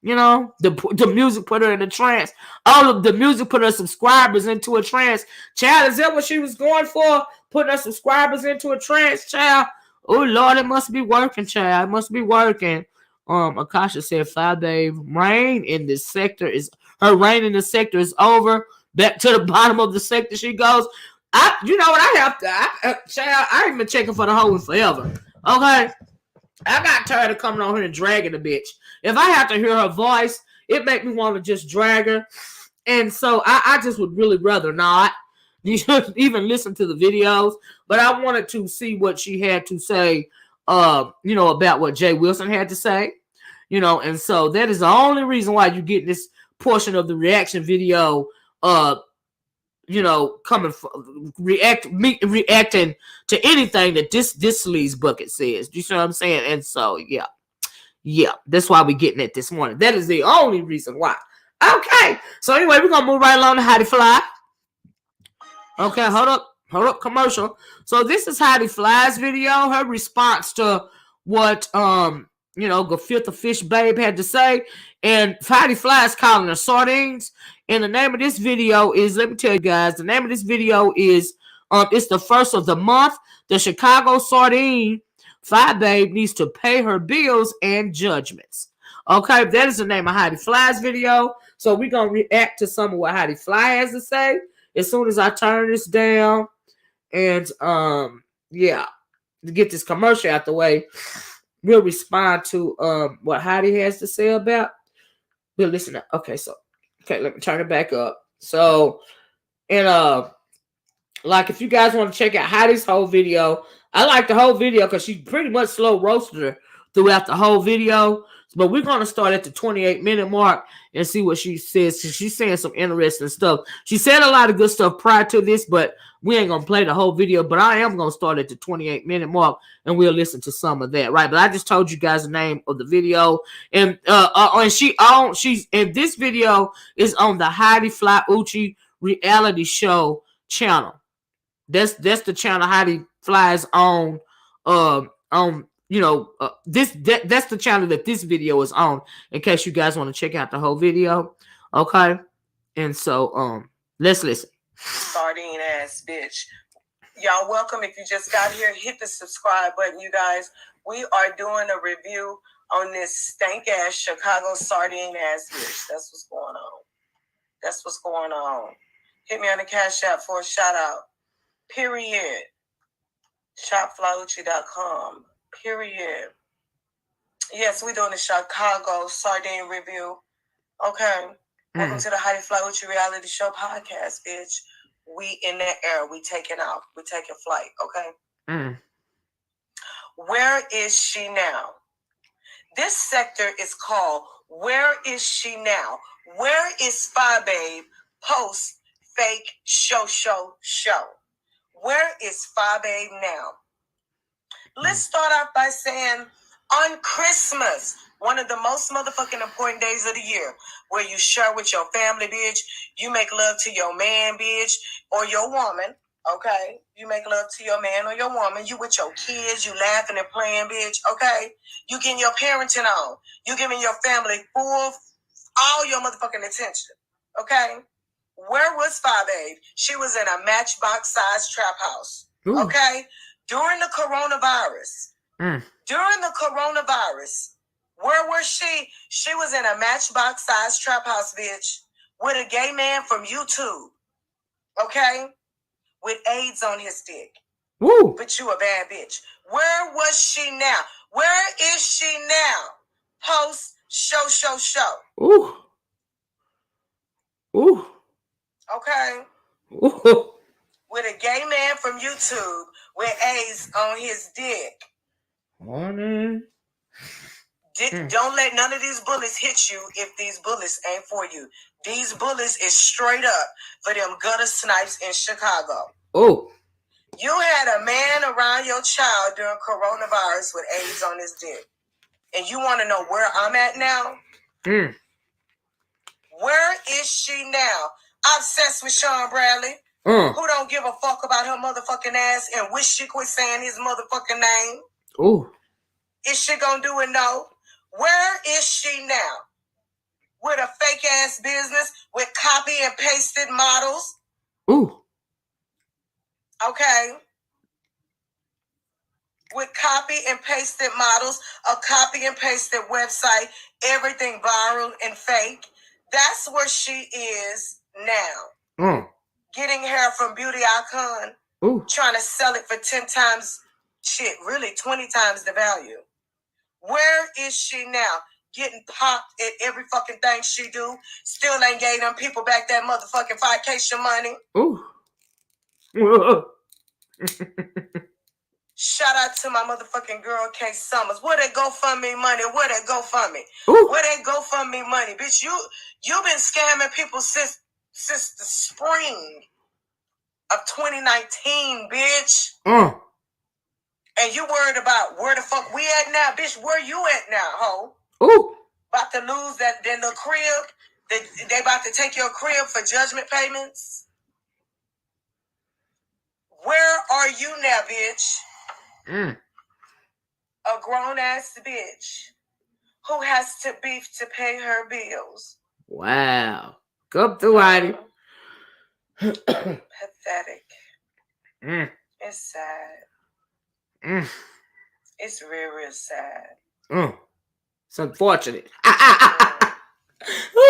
You know, the music put her in a trance. All of the music put her subscribers into a trance. Child, is that what she was going for? Putting her subscribers into a trance, child. Oh Lord, it must be working, child. It must be working. Akasha said, "Fly babe, rain in the sector is over. Back to the bottom of the sector she goes." You know what? Child, I ain't been checking for the hoe in forever. Okay? I got tired of coming on here and dragging the bitch. If I have to hear her voice, it make me want to just drag her. And so I just would really rather not even listen to the videos. But I wanted to see what she had to say, you know, about what Jay Wilson had to say. You know, and so that is the only reason why you get this portion of the reaction video, you know, coming from reacting to anything that this sleaze bucket says. Do you see what I'm saying? And so, yeah, that's why we're getting it this morning. That is the only reason why. Okay, so anyway, we're gonna move right along to Heidi Fly. Okay, hold up, commercial. So this is Heidi Fly's video. Her response to what you know, Gefilte fish babe had to say, and Heidi Fly is calling her sardines. And the name of this video is, let me tell you guys, the name of this video is, it's the first of the month. The Chicago Sardine Fly Babe needs to pay her bills and judgments. Okay, that is the name of Heidi Fly's video. So we're going to react to some of what Heidi Fly has to say as soon as I turn this down. And, yeah, to get this commercial out the way, we'll respond to what Heidi has to say about. We'll listen to, okay, let me turn it back up. So, and like, if you guys want to check out Heidi's whole video, I like the whole video because she pretty much slow roasted her throughout the whole video. But we're going to start at the 28-minute mark and see what she says. She's saying some interesting stuff. She said a lot of good stuff prior to this, but we ain't going to play the whole video. But I am going to start at the 28-minute mark and we'll listen to some of that, right? But I just told you guys the name of the video. And and this video is on the Heidi Fly-Uchi reality show channel. That's the channel Heidi flies on. That's the channel that this video is on. In case you guys want to check out the whole video, okay? And so let's listen.
Sardine ass bitch. Y'all welcome. If you just got here, hit the subscribe button, you guys. We are doing a review on this stank ass Chicago sardine ass bitch. That's what's going on. That's what's going on. Hit me on the Cash App for a shout out. Period. ShopFlyucci.com. Period. Yes, we're doing the Chicago sardine review. Okay. Welcome to the Heidi Fly-Uchi reality show podcast, bitch. We in the air. We taking out. We taking flight. Okay. Where is she now? This sector is called Where Is She Now? Where is Fi Babe post fake show? Where is Fi Babe now? Let's start off by saying on Christmas, one of the most motherfucking important days of the year, where you share with your family, bitch. You make love to your man, bitch, or your woman, okay? You make love to your man or your woman. You with your kids, you laughing and playing, bitch, okay? You getting your parenting on. You giving your family full, all your motherfucking attention, okay? Where was Fi Babe? She was in a matchbox-sized trap house, okay? During the coronavirus. During the coronavirus, where was she? She was in a matchbox-sized trap house, bitch, with a gay man from YouTube, okay? With AIDS on his dick.
Woo.
But you a bad bitch. Where was she now? Where is she now? Post show.
Ooh. Ooh.
Okay?
Ooh.
With a gay man from YouTube with AIDS on his dick.
Morning.
Don't let none of these bullets hit you if these bullets ain't for you. These bullets is straight up for them gutter snipes in Chicago.
Oh.
You had a man around your child during coronavirus with AIDS on his dick. And you want to know where I'm at now? Where is she now? Obsessed with Sean Bradley, who don't give a fuck about her motherfucking ass and wish she quit saying his motherfucking name.
Ooh.
Is she gonna do it? No. Where is she now? With a fake ass business with copy and pasted models.
Ooh.
Okay. With copy and pasted models, a copy and pasted website, everything viral and fake. That's where she is now. Getting hair from Beauty Icon.
Ooh.
Trying to sell it for 10 times, really 20 times the value. Where is she now? Getting popped at every fucking thing she do. Still ain't gave them people back that motherfucking vacation money.
Ooh.
Shout out to my motherfucking girl, K Summers. Where that GoFundMe money? Where that GoFundMe?
Ooh.
Where that GoFundMe money? Bitch, you been scamming people since the spring of 2019, bitch. And you worried about where the fuck we at now? Bitch, where you at now, ho?
Ooh.
About to lose that little crib? They about to take your crib for judgment payments? Where are you now, bitch? A grown-ass bitch who has to beef to pay her bills.
Wow. Come through, Heidi.
Pathetic. It's sad. It's real, real sad.
It's unfortunate.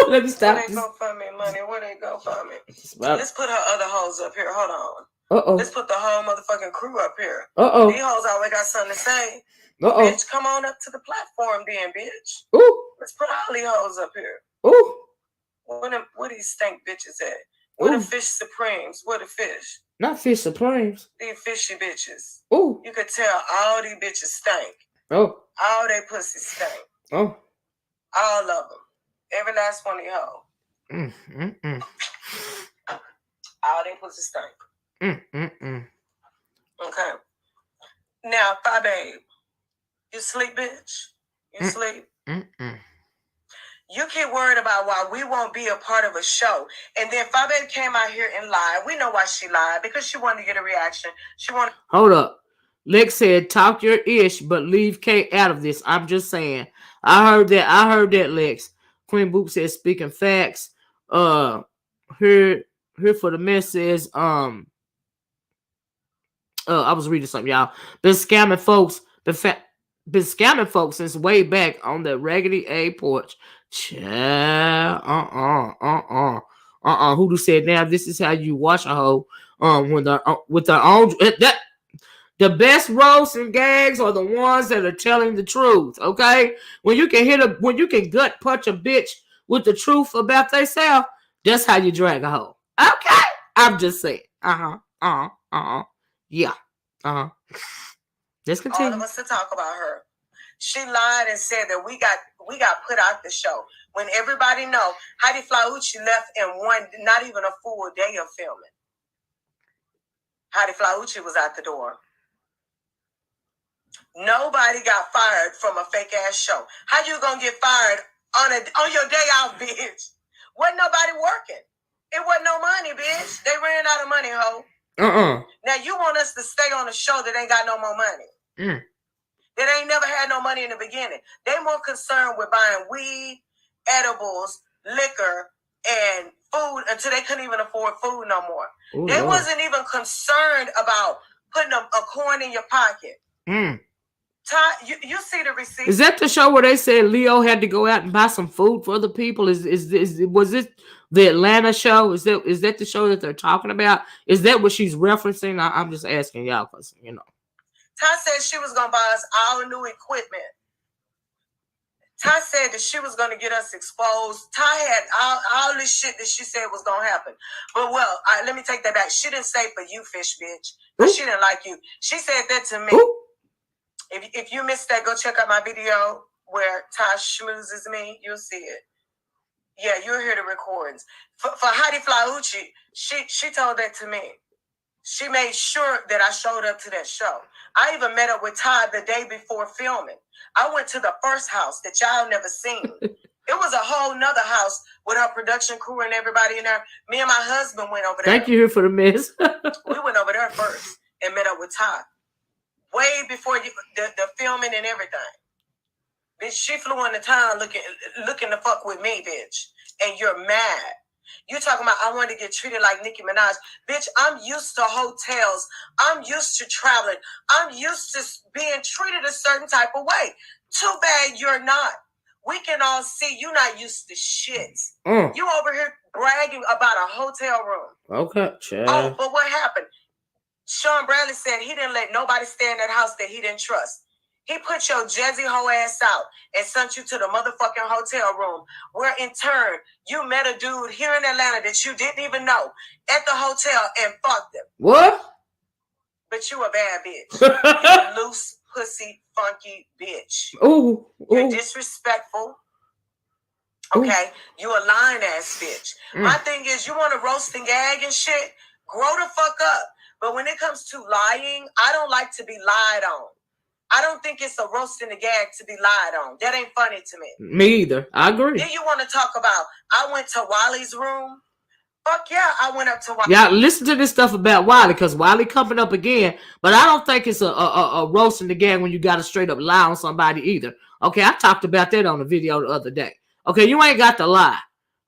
Let me stop.
Where they go for me, money? Where they go for me? Let's put her other hoes up here. Hold on. Let's put the whole motherfucking crew up here. These hoes always got something to say. Bitch, come on up to the platform then, bitch. Let's put all these hoes up here. Where these stank bitches at? Where the fish supremes? Where the fish?
Not Fish Supremes.
These fishy bitches.
Oh.
You could tell all these bitches stink.
Oh.
All they pussy stink.
Oh.
All of them. Every last one of y'all. All they pussy stink. Okay. Now, babe, you sleep, bitch? You sleep? You keep worried about why we won't be a part of a show. And then Fabe came out here and lied. We know why she lied. Because she wanted to get a reaction.
Hold up. Lex said, talk your ish, but leave Kate out of this. I'm just saying. I heard that, Lex. Queen Boop says, speaking facts. Here for the mess says, I was reading something, y'all. Been scamming folks since way back on the Raggedy A porch. Child, Who said now this is how you wash a hoe? With their own that. The best roasts and gags are the ones that are telling the truth. Okay, when you can gut punch a bitch with the truth about themselves, that's how you drag a hoe. Okay, I'm just saying. Yeah. Let's continue.
All of us to talk about her. She lied and said that we got put out the show when everybody know Heidi Flaucci left in not even a full day of filming. Heidi Flaucci was out the door. Nobody got fired from a fake ass show. How you gonna get fired on your day out, bitch? Wasn't nobody working. It wasn't no money, bitch. They ran out of money, ho. Now you want us to stay on a show that ain't got no more money. That ain't never had no money in the beginning. They more concerned with buying weed, edibles, liquor, and food until they couldn't even afford food no more. Ooh, they wasn't even concerned about putting a coin in your pocket. Ty, you see the receipt.
Is that the show where they said Leo had to go out and buy some food for other people? Was this the Atlanta show? Is that the show that they're talking about? Is that what she's referencing? I'm just asking y'all because
Ty said she was gonna buy us all new equipment. Ty said that she was gonna get us exposed. Ty had all this shit that she said was gonna happen. But let me take that back. She didn't say for you, fish bitch, because she didn't like you. She said that to me. Ooh. If you missed that, go check out my video where Ty schmoozes me. You'll see it. Yeah, you'll hear the recordings. For Heidi Flaucci, she told that to me. She made sure that I showed up to that show. I even met up with Ty the day before filming. I went to the first house that y'all never seen. It was a whole nother house with our production crew and everybody in there. Me and my husband went over there.
Thank you for the miss.
We went over there first and met up with Ty. Way before the filming and everything. Bitch, she flew into town looking to fuck with me, bitch. And you're mad. You talking about I want to get treated like Nicki Minaj. Bitch, I'm used to hotels. I'm used to traveling. I'm used to being treated a certain type of way. Too bad you're not. We can all see you're not used to shit. You over here bragging about a hotel room.
Okay, child.
Oh, but what happened? Sean Bradley said he didn't let nobody stay in that house that he didn't trust. He put your jazzy hoe ass out and sent you to the motherfucking hotel room where in turn you met a dude here in Atlanta that you didn't even know at the hotel and fucked him.
What?
But you a bad bitch. You a loose, pussy, funky bitch.
Ooh.
You're disrespectful. Okay? Ooh. You a lying ass bitch. My thing is you want to roast and gag and shit? Grow the fuck up. But when it comes to lying, I don't like to be lied on. I don't think it's a roast and a gag to be lied on. That ain't funny to me.
Me either. I agree.
Then you want to talk about, I went to Wally's room. Fuck yeah, I went up to Wally.
Yeah, listen to this stuff about Wally, because Wally coming up again. But I don't think it's a roast and a gag when you got to straight up lie on somebody either. Okay, I talked about that on the video the other day. Okay, you ain't got to lie.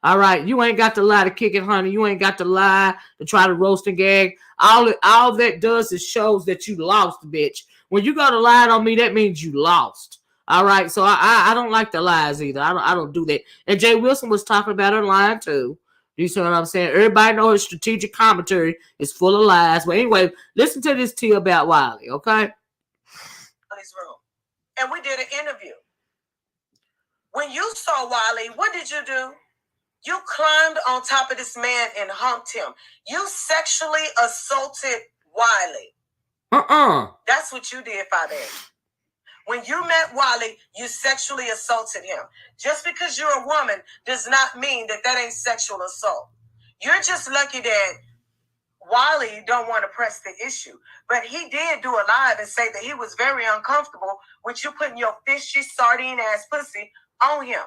All right, you ain't got to lie to kick it, honey. You ain't got to lie to try to roast and gag. All that does is shows that you lost, bitch. When you go to lie on me, that means you lost. All right, so I don't like the lies either. I don't do that. And Jay Wilson was talking about her lying too. You see what I'm saying? Everybody knows his strategic commentary is full of lies. But anyway, listen to this tea about Wiley, okay?
And we did an interview. When you saw Wiley, what did you do? You climbed on top of this man and humped him. You sexually assaulted Wiley. That's what you did, Father. When you met Wiley, you sexually assaulted him. Just because you're a woman does not mean that ain't sexual assault. You're just lucky that Wiley don't want to press the issue. But he did do a live and say that he was very uncomfortable with you putting your fishy, sardine-ass pussy on him.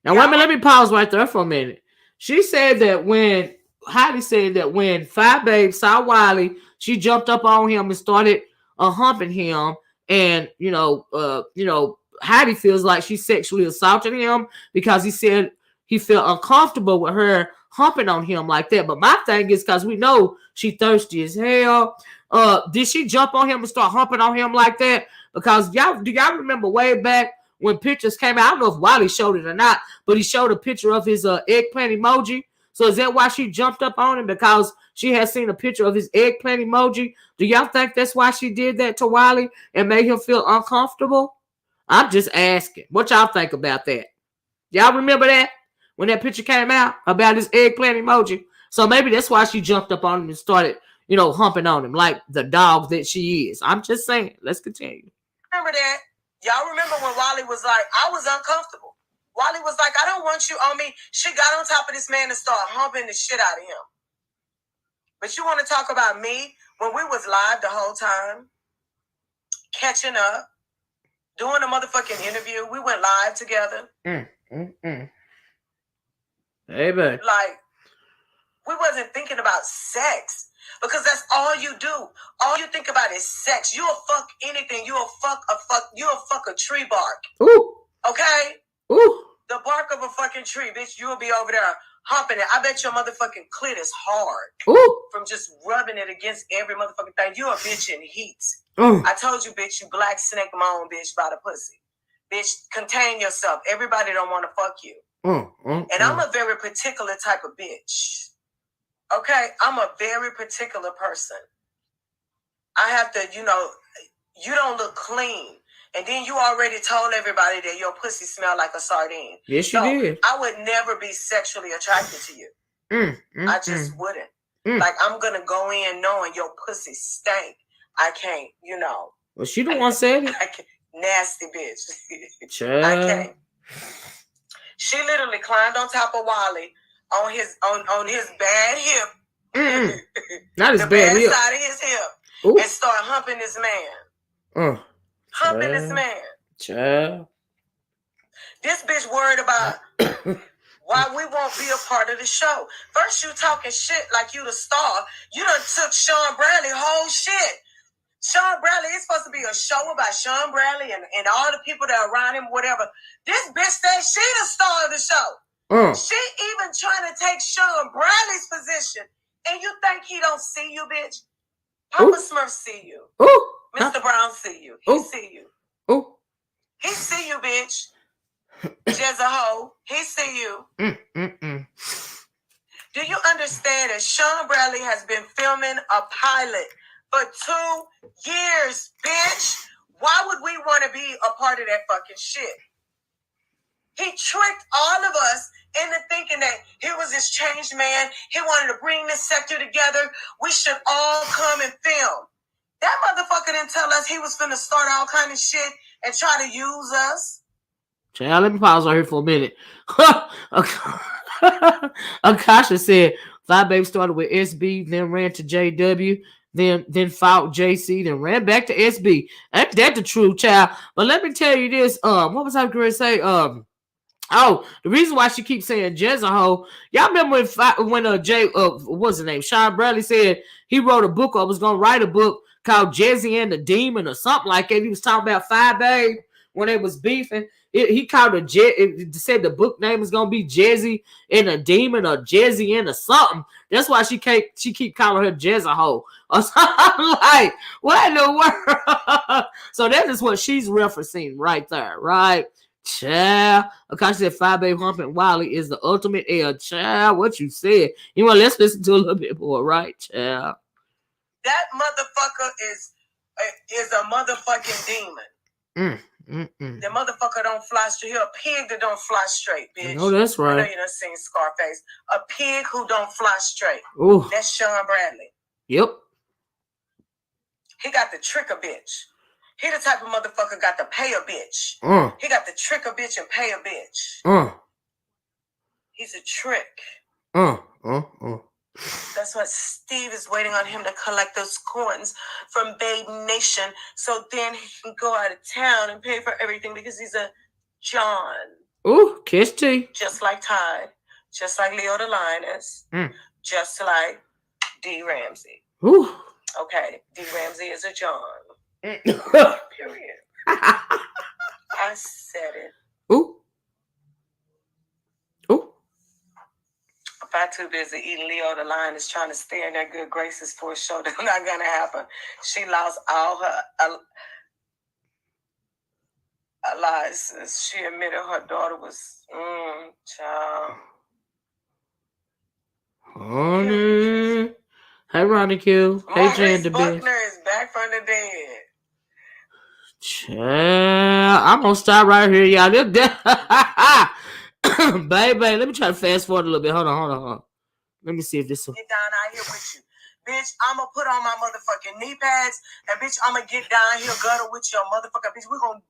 Now, wait a minute, let me pause right there for a minute. She said that when Heidi said that when Five Babe saw Wiley, she jumped up on him and started humping him. And Heidi feels like she sexually assaulted him because he said he felt uncomfortable with her humping on him like that. But my thing is, because we know she thirsty as hell. Did she jump on him and start humping on him like that? Because do y'all remember way back when pictures came out? I don't know if Wiley showed it or not, but he showed a picture of his eggplant emoji. So is that why she jumped up on him? Because she had seen a picture of his eggplant emoji? Do y'all think that's why she did that to Wiley and made him feel uncomfortable? I'm just asking. What y'all think about that? Y'all remember that? When that picture came out about his eggplant emoji? So maybe that's why she jumped up on him and started, humping on him like the dog that she is. I'm just saying. Let's continue.
Remember that? Y'all remember when Wiley was like, I was uncomfortable. Wiley was like, I don't want you on me. She got on top of this man and started humping the shit out of him. But you want to talk about me when we was live the whole time, catching up, doing a motherfucking interview. We went live together.
Hey, babe.
Like, we wasn't thinking about sex because that's all you do. All you think about is sex. You'll fuck anything. You'll fuck a tree bark.
Ooh.
Okay?
Ooh.
The bark of a fucking tree, bitch. You'll be over there humping it. I bet your motherfucking clit is hard.
Ooh.
From just rubbing it against every motherfucking thing. You a bitch in heat. I told you, bitch, you black snake moan, bitch, by the pussy. Bitch, contain yourself. Everybody don't want to fuck you. And I'm a very particular type of bitch. Okay? I'm a very particular person. I have to, you don't look clean. And then you already told everybody that your pussy smelled like a sardine.
Yes, you did.
I would never be sexually attracted to you. I just wouldn't. Like, I'm going to go in knowing your pussy stank. I can't,
Well, she the one said it.
Nasty bitch.
Child.
I can't. She literally climbed on top of Wiley on his bad hip.
Not his
the
bad hip.
Side of his hip.
Ooh.
And start humping this man. Humping this man.
Child.
This bitch worried about why we won't be a part of the show. First you talking shit like you the star. You done took Sean Bradley whole shit. Sean Bradley, it's supposed to be a show about Sean Bradley and all the people that are around him, whatever. This bitch said she the star of the show. She even trying to take Sean Bradley's position. And you think he don't see you, bitch? Papa Smurf see you. Mr. Brown see you. He see you. He see you, bitch. Just a hoe. He see you. Do you understand that Sean Bradley has been filming a pilot for 2 years, bitch? Why would we want to be a part of that fucking shit? He tricked all of us into thinking that he was this changed man. He wanted to bring this sector together. We should all come and film. That motherfucker didn't tell us he was finna start all kind of shit and try to use us.
Child, let me pause right here for a minute. Akasha said, Five Baby started with SB, then ran to JW, then fought JC, then ran back to SB. Ain't that the truth, child? But let me tell you this. What was I going to say? The reason why she keeps saying Jezza, y'all remember when what's his name? Sean Bradley said he wrote a book or was gonna write a book called Jezzy and the Demon or something like that. He was talking about Five Babe when they was beefing. He called it said the book name is gonna be Jezzy and the Demon or Jezzy and or something. That's why she keep calling her Jezza or something like what in the world? So that is what she's referencing right there, right? Child, Akasha said Five Babe humping Wiley is the ultimate L. Child, what you said. You want let's listen to a little bit more, right? Child.
That motherfucker is a motherfucking demon. The motherfucker don't fly straight. He a pig that don't fly straight, bitch.
No, that's right.
I know you done seen Scarface. A pig who don't fly straight.
Ooh.
That's Sean Bradley.
Yep.
He got the trick a bitch. He the type of motherfucker got to pay a bitch. He got to trick a bitch and pay a bitch. He's a trick. That's why Steve is waiting on him to collect those coins from Babe Nation so then he can go out of town and pay for everything because he's a John.
Ooh, kiss T.
Just like Tide. Just like Leo the Lioness. Just like D. Ramsey.
Ooh.
Okay, D. Ramsey is a John. Period. I said it.
Ooh. Ooh.
If I'm too busy eating Leo the Lion is trying to stay in their good graces for a show, that's not gonna happen. She lost all her license. She admitted her daughter was child.
Honey. Hey, Ronnie Q. Hey, Jan the
Buckner is back from the dead.
Child, I'm gonna stop right here, y'all. Baby, let me try to fast forward a little bit. Hold on. Let me see if this will
get down out here with you. Bitch, I'm gonna put on my motherfucking knee pads and bitch, I'm gonna get down here gutter with your motherfucker. Bitch, we're gonna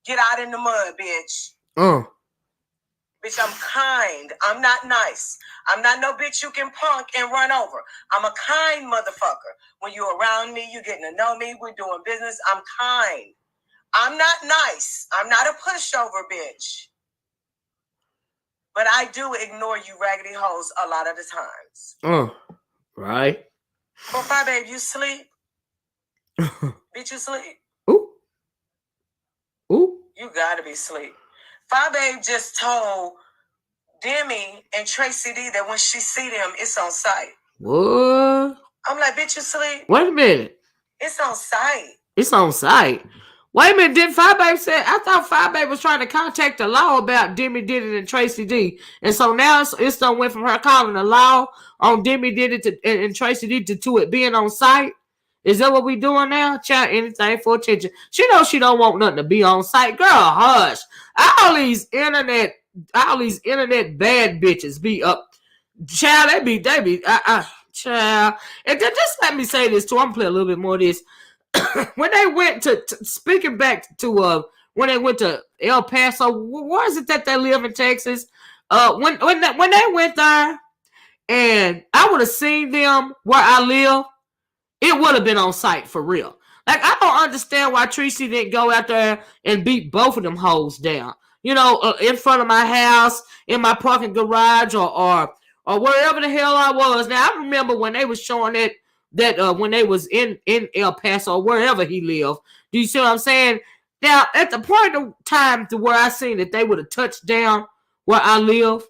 get out in the mud, bitch. Bitch, I'm kind. I'm not nice. I'm not no bitch you can punk and run over. I'm a kind motherfucker. When you're around me, you're getting to know me. We're doing business. I'm kind. I'm not nice. I'm not a pushover, bitch. But I do ignore you raggedy hoes a lot of the times.
Right.
Well, bye, babe, you sleep? Bitch, you sleep?
Ooh.
You gotta be asleep. Fi Babe just told Demi and Tracy D that when she see them, it's on site.
What?
I'm like, bitch, you sleep?
Wait a minute.
It's on site.
It's on site. Wait a minute, didn't Fi Babe say? I thought Fi Babe was trying to contact the law about Demi Did It and Tracy D. And so now it's done went from her calling the law on Demi Did It and Tracy D to it being on site. Is that what we doing now? Child, anything for attention. She knows she don't want nothing to be on site. Girl, hush. All these internet bad bitches be up. Child, they be, child. And just let me say this too. I'm gonna play a little bit more of this. When they went to speaking back to when they went to El Paso, where is it that they live in Texas? When they went there, and I would have seen them where I live, it would have been on site for real. Like, I don't understand why Tracy didn't go out there and beat both of them hoes down. You know, in front of my house, in my parking garage, or wherever the hell I was. Now, I remember when they was showing it that when they was in El Paso, or wherever he lived. Do you see what I'm saying? Now, at the point of time to where I seen that they would have touched down where I live.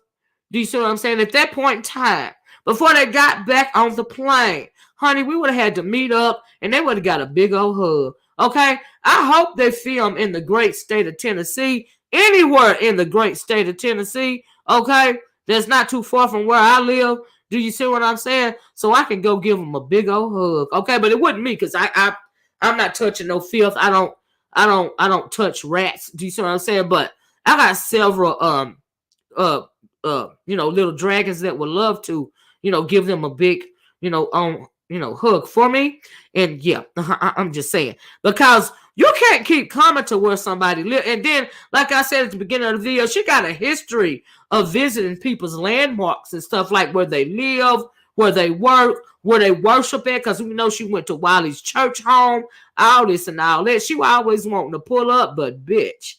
Do you see what I'm saying? At that point in time, before they got back on the plane, honey, we would have had to meet up and they would have got a big old hug. Okay? I hope they film in the great state of Tennessee, anywhere in the great state of Tennessee, okay? That's not too far from where I live. Do you see what I'm saying? So I can go give them a big old hug. Okay, but it wasn't me because I'm not touching no filth. I don't touch rats. Do you see what I'm saying? But I got several little dragons that would love to, give them a big, hug for me. And yeah, I'm just saying, because you can't keep coming to where somebody live. And then, like I said at the beginning of the video, she got a history of visiting people's landmarks and stuff, like where they live, where they work, where they worship at, because we know she went to Wiley's church home, all this and all that. She was always wanting to pull up, but bitch,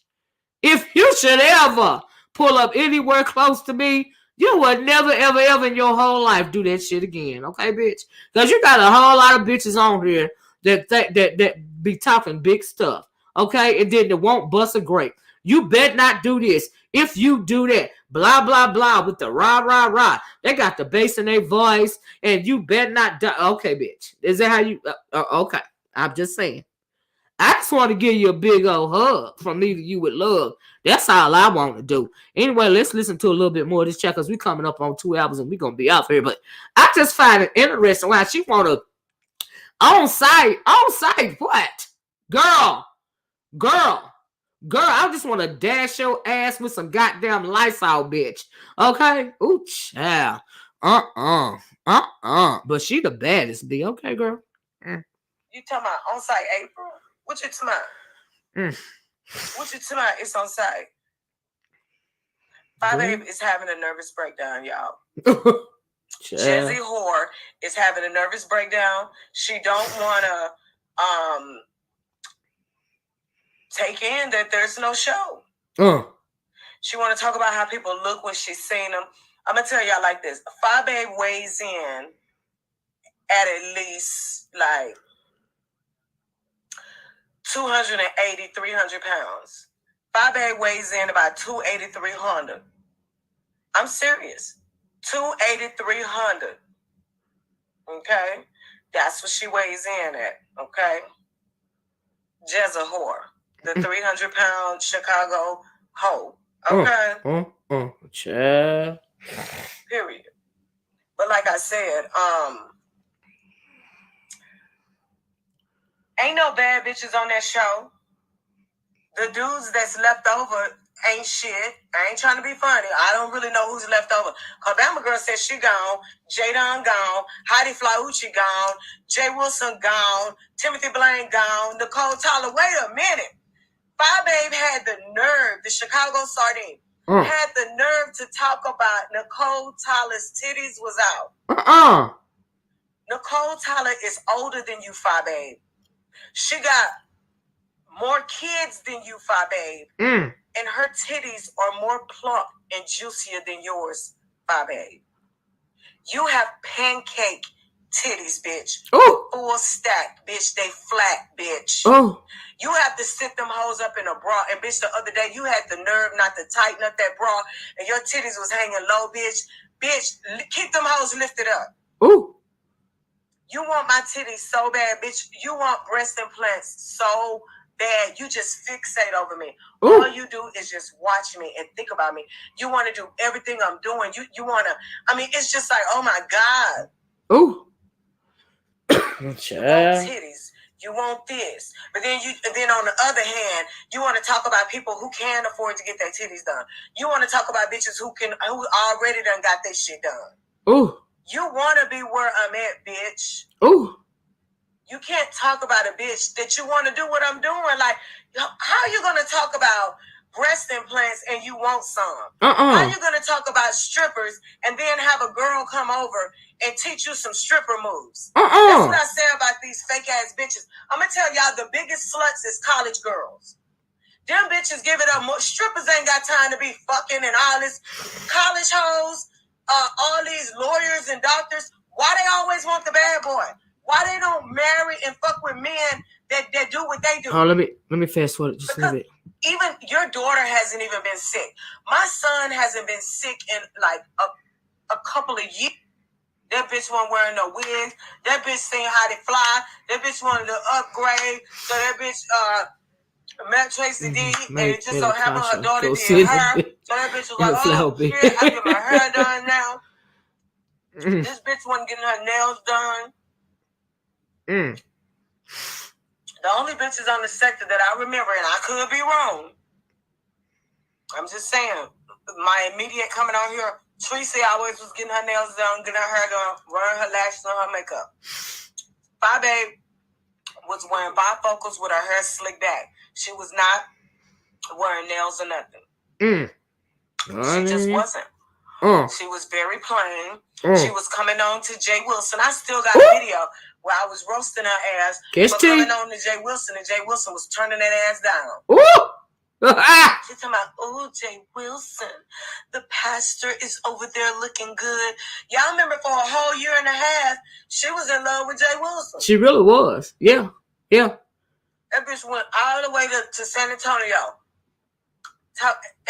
if you should ever pull up anywhere close to me, you would never, ever, ever in your whole life do that shit again. Okay, bitch? Because you got a whole lot of bitches on here that be talking big stuff. Okay? And then they won't bust a grape. You bet not do this. If you do that, blah, blah, blah, with the rah, rah, rah. They got the bass in their voice, and you bet not do. Okay, bitch. Is that how you... okay. I'm just saying. I just want to give you a big old hug from me to you with love. That's all I want to do. Anyway, let's listen to a little bit more of this chat, because we're coming up on 2 hours and we're going to be out here. But I just find it interesting why she want to on site, what? Girl, Girl, I just want to dash your ass with some goddamn Lysol, bitch. Okay? Ooh, child. But she the baddest, B. Okay, girl.
You talking about on site April? What you talking about? What you talking about? It's on site. My babe is having a nervous breakdown, y'all. Jazzy Whore is having a nervous breakdown. She don't want to take in that there's no show. She want to talk about how people look when she's seen them. I'm going to tell y'all like this. Fi Babe weighs in at least like 280, 300 pounds. Fi Babe weighs in about 280, 300. I'm serious. 280, 300. Okay? That's what she weighs in at. Okay? Jazz a whore. The 300-pound Chicago hoe. Okay?
Child.
Period. But like I said, ain't no bad bitches on that show. The dudes that's left over ain't shit. I ain't trying to be funny. I don't really know who's left over. Alabama Girl says she gone. Jadon gone. Heidi Flaucci gone. Jay Wilson gone. Timothy Blaine gone. Nicole Tyler. Wait a minute. Fi Babe had the nerve, the Chicago Sardine, had the nerve to talk about Nicole Tyler's titties was out. Nicole Tyler is older than you, Fi Babe. She got more kids than you, Fi Babe. And her titties are more plump and juicier than yours, Fi Babe. You have pancake titties, bitch.
Oh.
Full stack, bitch. They flat, bitch.
Oh.
You have to sit them hoes up in a bra. And bitch, the other day, you had the nerve not to tighten up that bra. And your titties was hanging low, bitch. Bitch, keep them hoes lifted up.
Ooh.
You want my titties so bad, bitch. You want breast implants so bad. You just fixate over me. Ooh. All you do is just watch me and think about me. You want to do everything I'm doing. You want to, I mean, it's just like, oh my God.
Ooh.
You want titties. You want this. But then on the other hand, you want to talk about people who can't afford to get their titties done. You want to talk about bitches who already done got their shit done.
Ooh.
You want to be where I'm at, bitch.
Ooh.
You can't talk about a bitch that you want to do what I'm doing. Like, how are you going to talk about breast implants and you want some? How are you going to talk about strippers and then have a girl come over and teach you some stripper moves? That's what I say about these fake ass bitches. I'm going to tell y'all the biggest sluts is college girls. Them bitches give it up more. Strippers ain't got time to be fucking and all this. College hoes, all these lawyers and doctors, why they always want the bad boy? Why they don't marry and fuck with men that do what they do?
Oh, let me fast forward just a little bit.
Even your daughter hasn't even been sick. My son hasn't been sick in like a couple of years. That bitch wasn't wearing no wig. That bitch seen how they fly. That bitch wanted to upgrade. So that bitch met Tracy D, and it just so happened her daughter did her. So that bitch was like, oh shit, I get my hair done now. This bitch wasn't getting her nails done. The only bitches on the sector that I remember, and I could be wrong, I'm just saying, my immediate coming on here, Tracy always was getting her nails done, getting her hair done, wearing her lashes and her makeup. Fi Babe was wearing bifocals with her hair slicked back. She was not wearing nails or nothing. She just wasn't. She was very plain. She was coming on to Jay Wilson. I still got a video where I was roasting her ass for coming on to Jay Wilson, and Jay Wilson was turning that ass down. She's talking about, oh, Jay Wilson, the pastor is over there looking good. Y'all remember for a whole year and a half, she was in love with Jay Wilson.
She really was. Yeah. Yeah.
That bitch went all the way to San Antonio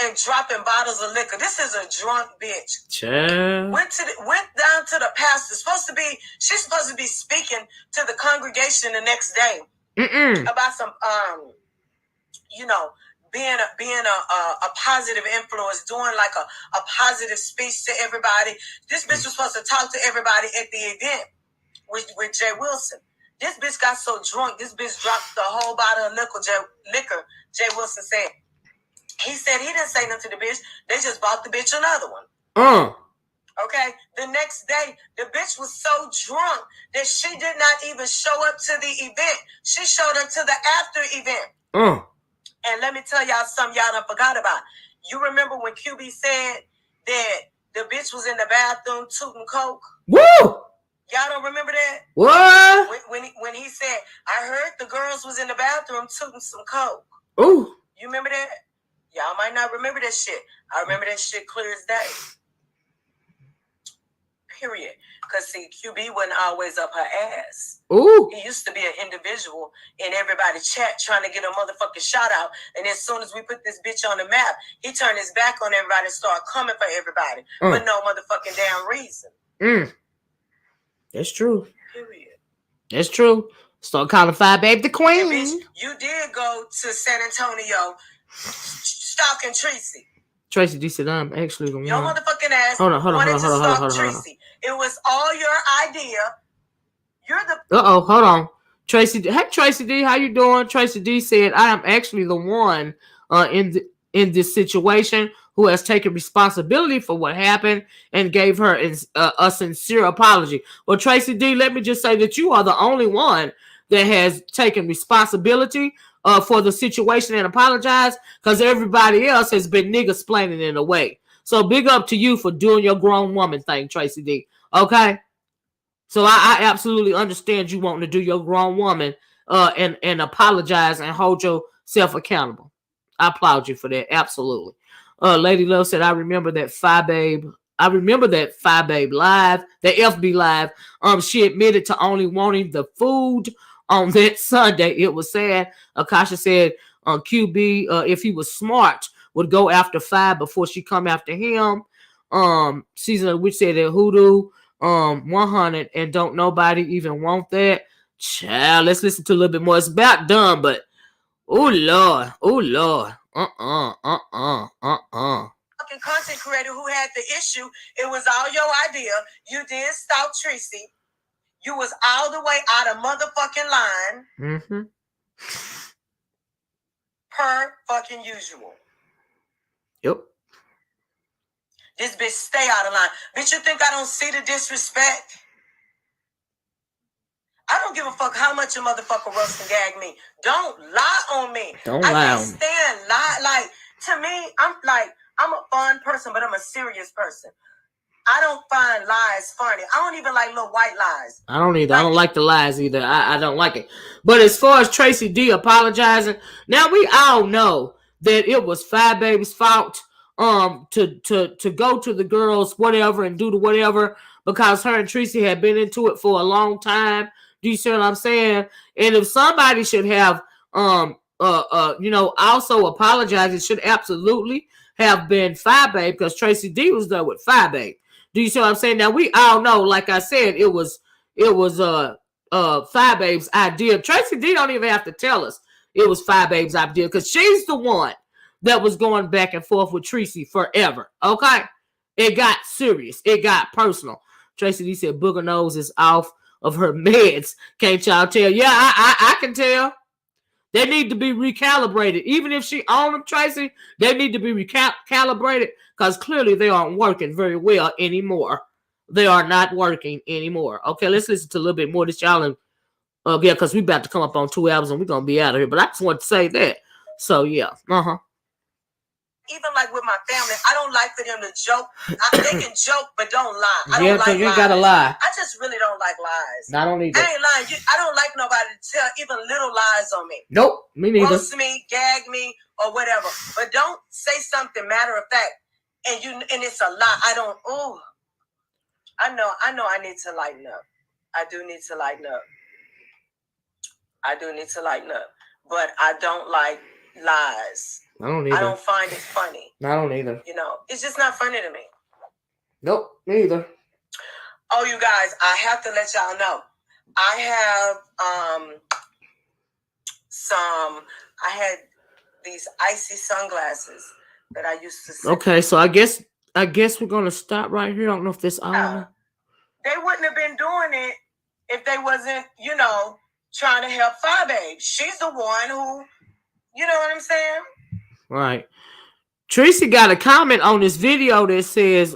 and dropping bottles of liquor. This is a drunk bitch.
Child.
Went down to the pastor. She's supposed to be speaking to the congregation the next day about some being a positive influence, doing like a positive speech to everybody. This bitch was supposed to talk to everybody at the event with Jay Wilson. This bitch got so drunk, this bitch dropped the whole bottle of liquor. Jay Wilson said, He said he didn't say nothing to the bitch. They just bought the bitch another one. Okay. The next day, the bitch was so drunk that she did not even show up to the event. She showed up to the after event. And let me tell y'all something y'all done forgot about. You remember when QB said that the bitch was in the bathroom tooting coke?
Woo!
Y'all don't remember that?
What?
When he said, I heard the girls was in the bathroom tooting some coke.
Ooh.
You remember that? Y'all might not remember that shit. I remember that shit clear as day. Period. Because, see, QB wasn't always up her ass.
Ooh.
He used to be an individual in everybody's chat trying to get a motherfucking shout out. And as soon as we put this bitch on the map, he turned his back on everybody and started coming for everybody. For no motherfucking damn reason.
That's true.
Period.
That's true. Start calling Five Babe the queen.
And bitch, you did go to San Antonio stalking Tracy.
Tracy D said, I'm actually the one.
Your motherfucking ass
hold on.
Tracy. It was all your idea. You're the...
hold on. Tracy, hey Tracy D, how you doing? Tracy D said, I am actually the one in this situation who has taken responsibility for what happened and gave her a sincere apology. Well, Tracy D, let me just say that you are the only one that has taken responsibility for the situation and apologized, because everybody else has been nigga-splaining it away. So big up to you for doing your grown woman thing, Tracy D. Okay? So I absolutely understand you wanting to do your grown woman and apologize and hold yourself accountable. I applaud you for that. Absolutely. Lady Love said, I remember that Five Babe live, the FB live. She admitted to only wanting the food on that Sunday. It was sad. Akasha said QB, if he was smart, would go after Five before she come after him. Season of the Witch said that Hoodoo 100 and don't nobody even want that. Child, let's listen to a little bit more. It's about done, but oh Lord.
Fucking content creator who had the issue. It was all your idea. You did stalk Tracy. You was all the way out of motherfucking line.
Mm-hmm.
Per fucking usual.
Yep.
This bitch stay out of line. Bitch, you think I don't see the disrespect? I don't give a fuck how much a motherfucker roast and gag me. Don't lie on me.
I
can't stand lie. Like, to me, I'm a fun person, but I'm a serious person. I don't find lies funny. I don't even like little white lies.
I don't either. I don't like the lies either. I don't like it. But as far as Tracy D apologizing, now we all know that it was Five Baby's fault to go to the girls whatever and do the whatever, because her and Tracy had been into it for a long time. Do you see what I'm saying? And if somebody should have also apologize, it should absolutely have been Five Babe, because Tracy D was there with Five Babe. Do you see what I'm saying? Now we all know, like I said, it was Five Babe's idea. Tracy D don't even have to tell us it was Five Babe's idea, because she's the one that was going back and forth with Tracy forever. Okay? It got serious. It got personal. Tracy D said Booger Nose is off of her meds. Can't y'all tell? Yeah, I can tell. They need to be recalibrated. Even if she owned them, Tracy, they need to be recalibrated, because clearly they aren't working very well anymore. They are not working anymore. Okay, let's listen to a little bit more of this, y'all. And yeah, because we about to come up on 2 hours and we're going to be out of here. But I just want to say that. So, yeah.
Even like with my family, I don't like for them to joke. They can joke, but don't lie. I don't like
you
lies.
Gotta lie.
I just really don't like lies.
I don't either.
I ain't lying. I don't like nobody to tell even little lies on me.
Nope, me neither.
Roast me, gag me, or whatever. But don't say something matter of fact, and it's a lie. I don't. Ooh, I know. I need to lighten up. I do need to lighten up. But I don't like lies.
I don't either.
I don't find it funny.
I don't either.
You know, it's just not funny to me.
Nope, me either.
Oh, you guys, I have to let y'all know. I have I had these icy sunglasses that I used to see.
Okay, so I guess we're gonna stop right here. I don't know if this all.
They wouldn't have been doing it if they wasn't, trying to help Five Babe. She's the one who, you know what I'm saying?
Right. Tracy got a comment on this video that says,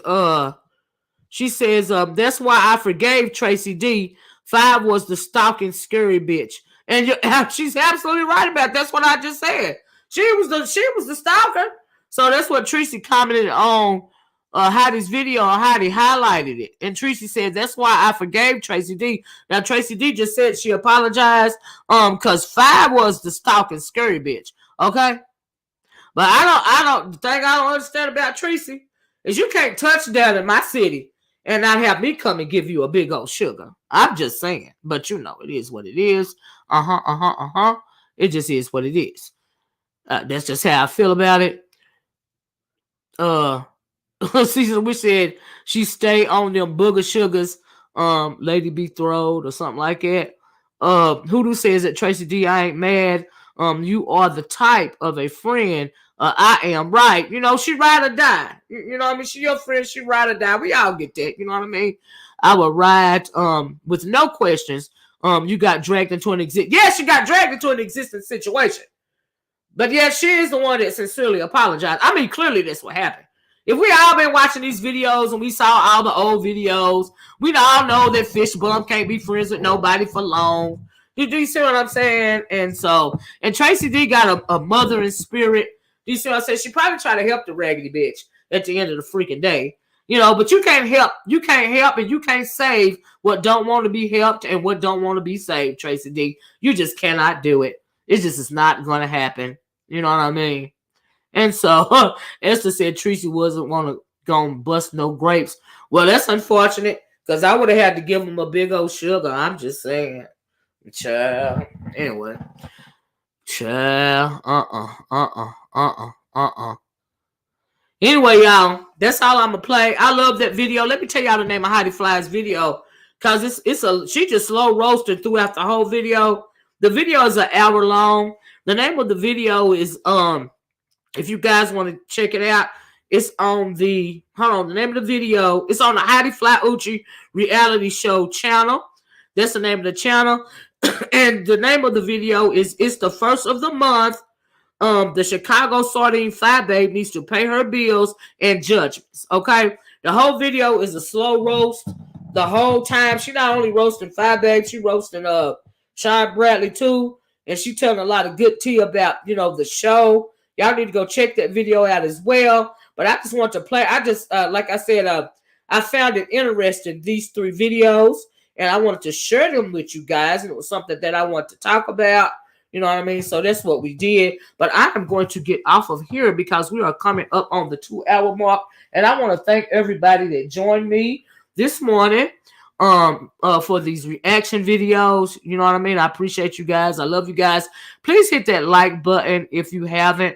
she says, that's why I forgave Tracy D. 5 was the stalking scary bitch. And she's absolutely right about that. That's what I just said. She was the stalker. So that's what Tracy commented on Heidi's video, or Heidi highlighted it. And Tracy said, that's why I forgave Tracy D. Now Tracy D just said she apologized because 5 was the stalking scary bitch. Okay? But the thing I don't understand about Tracy is you can't touch down in my city and not have me come and give you a big old sugar. I'm just saying. But you know, it is what it is. It just is what it is. That's just how I feel about it. Season, we said she stay on them booger sugars, Lady Be Throwed or something like that. Hoodoo says that Tracy D, I ain't mad. You are the type of a friend. I am right. You know, she ride or die. You know what I mean? She your friend, she ride or die. We all get that. You know what I mean? I will ride with no questions. You got dragged into an she got dragged into an existing situation. But yeah, she is the one that sincerely apologized. I mean, clearly that's what happened. If we all been watching these videos and we saw all the old videos, we all know that Fish Bum can't be friends with nobody for long. Do you see what I'm saying? And Tracy D got a mother in spirit. Do you see what I'm saying? She probably tried to help the raggedy bitch at the end of the freaking day. You know, but you can't help and you can't save what don't want to be helped and what don't want to be saved, Tracy D. You just cannot do it. It just is not going to happen. You know what I mean? And so Esther said Tracy wasn't gonna bust no grapes. Well, that's unfortunate because I would have had to give him a big old sugar. I'm just saying. Child. Anyway. Child. Anyway, y'all, that's all I'm gonna play. I love that video. Let me tell y'all the name of Heidi Fly's video. Cause she just slow roasted throughout the whole video. The video is an hour long. The name of the video is if you guys want to check it out, it's on the name of the video. It's on the Heidi Fly Uchi reality show channel. That's the name of the channel. And the name of the video is It's the First of the Month. The Chicago Sardine Fly Babe needs to pay her bills and judgments. Okay. The whole video is a slow roast. The whole time. She not only roasting Fly Babe, she roasting Sean Bradley too. And she telling a lot of good tea about, you know, the show. Y'all need to go check that video out as well. But I just want to play. I just, like I said, I found it interesting, these 3 videos. And I wanted to share them with you guys. And it was something that I want to talk about. You know what I mean? So that's what we did. But I am going to get off of here because we are coming up on the 2-hour mark. And I want to thank everybody that joined me this morning for these reaction videos. You know what I mean? I appreciate you guys. I love you guys. Please hit that like button if you haven't.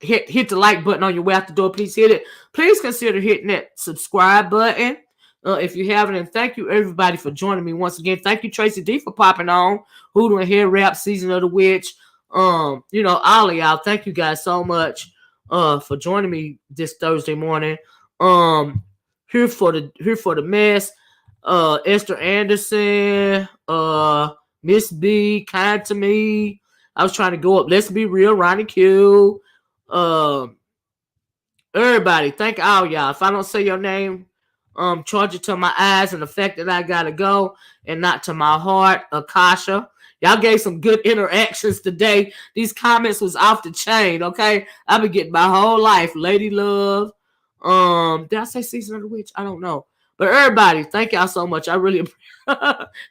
Hit the like button on your way out the door. Please hit it. Please consider hitting that subscribe button if you haven't. And thank you everybody for joining me once again. Thank you Tracy D for popping on. Hoodoo and Hair Rap, Season of the Witch. You know, all of y'all. Thank you guys so much for joining me this Thursday morning. Here for the mess. Esther Anderson, Miss B, Kind to Me. I was trying to go up. Let's Be Real, Ronnie Q. Everybody, thank all y'all. If I don't say your name, charge it to my eyes and the fact that I gotta go and not to my heart. Akasha, y'all gave some good interactions today. These comments was off the chain. Okay, I've been getting my whole life. Lady Love. Did I say Season of the Witch? I don't know. But everybody, thank y'all so much. I really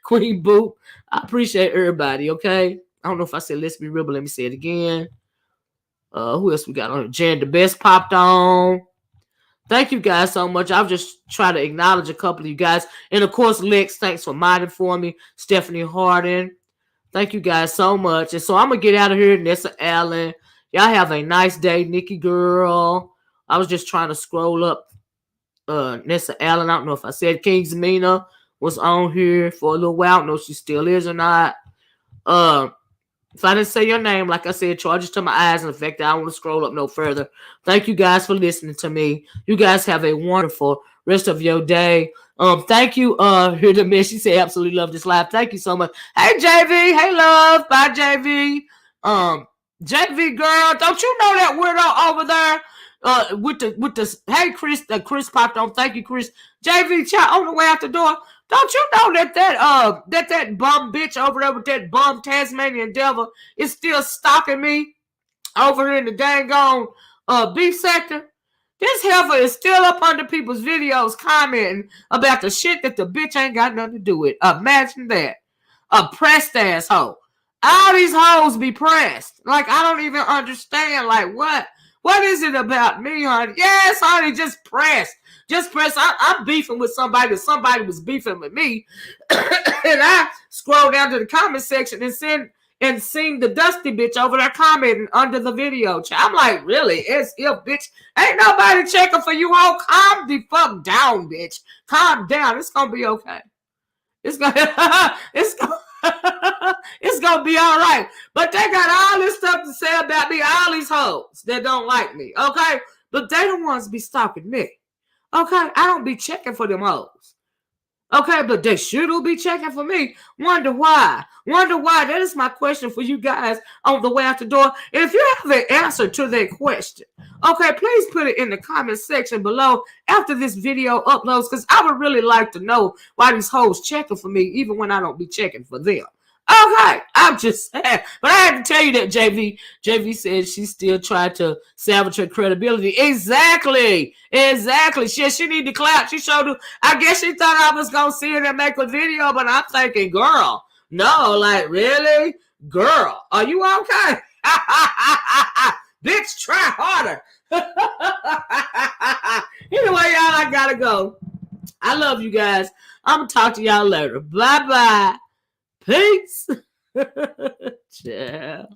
Queen Boo. I appreciate everybody. Okay. I don't know if I said Let's Be Real, but let me say it again. Who else we got on? Jan the Best popped on. Thank you guys so much. I'll just try to acknowledge a couple of you guys. And of course, Lex, thanks for modding for me. Stephanie Harden. Thank you guys so much. And so I'm going to get out of here. Nessa Allen. Y'all have a nice day. Nikki Girl. I was just trying to scroll up. Nessa Allen. I don't know if I said King's Mina was on here for a little while. I don't know if she still is or not. If I didn't say your name, like I said, charges to my eyes and the fact that I want to scroll up no further. Thank you guys for listening to me. You guys have a wonderful rest of your day. Thank you, here to me. She said, absolutely love this live. Thank you so much. Hey, JV. Hey, love. Bye, JV. JV girl, don't you know that weirdo over there? With the hey Chris, Chris popped on. Thank you, Chris. JV chat on the way out the door. Don't you know that bum bitch over there with that bum Tasmanian devil is still stalking me over in the dang on beef sector? This heifer is still up under people's videos commenting about the shit that the bitch ain't got nothing to do with. Imagine that. A pressed asshole. All these hoes be pressed. Like, I don't even understand. Like, what? What is it about me, honey? Yes, honey, just pressed. Just pressed. I'm beefing with somebody. Somebody was beefing with me. And I scroll down to the comment section and seen the dusty bitch over there commenting under the video. I'm like, really? It's if, bitch. Ain't nobody checking for you, hoe. Calm the fuck down, bitch. Calm down. It's gonna be okay. It's gonna be all right. But they got all this stuff to say about me, all these hoes that don't like me, okay? But they the ones be stalking me, okay? I don't be checking for them hoes, okay? But they should be checking for me. Wonder why. That is my question for you guys on the way out the door. If you have an answer to that question, okay, please put it in the comment section below after this video uploads, because I would really like to know why these hoes checking for me even when I don't be checking for them. Okay, I'm just saying. But I had to tell you that JV said she still tried to salvage her credibility. Exactly. She need to clap. She showed her. I guess she thought I was going to see it and make a video, but I'm thinking, girl, no, like, really? Girl, are you okay? Bitch, try harder. Anyway, y'all, I gotta go. I love you guys. I'm going to talk to y'all later. Bye-bye. Peace. Ciao.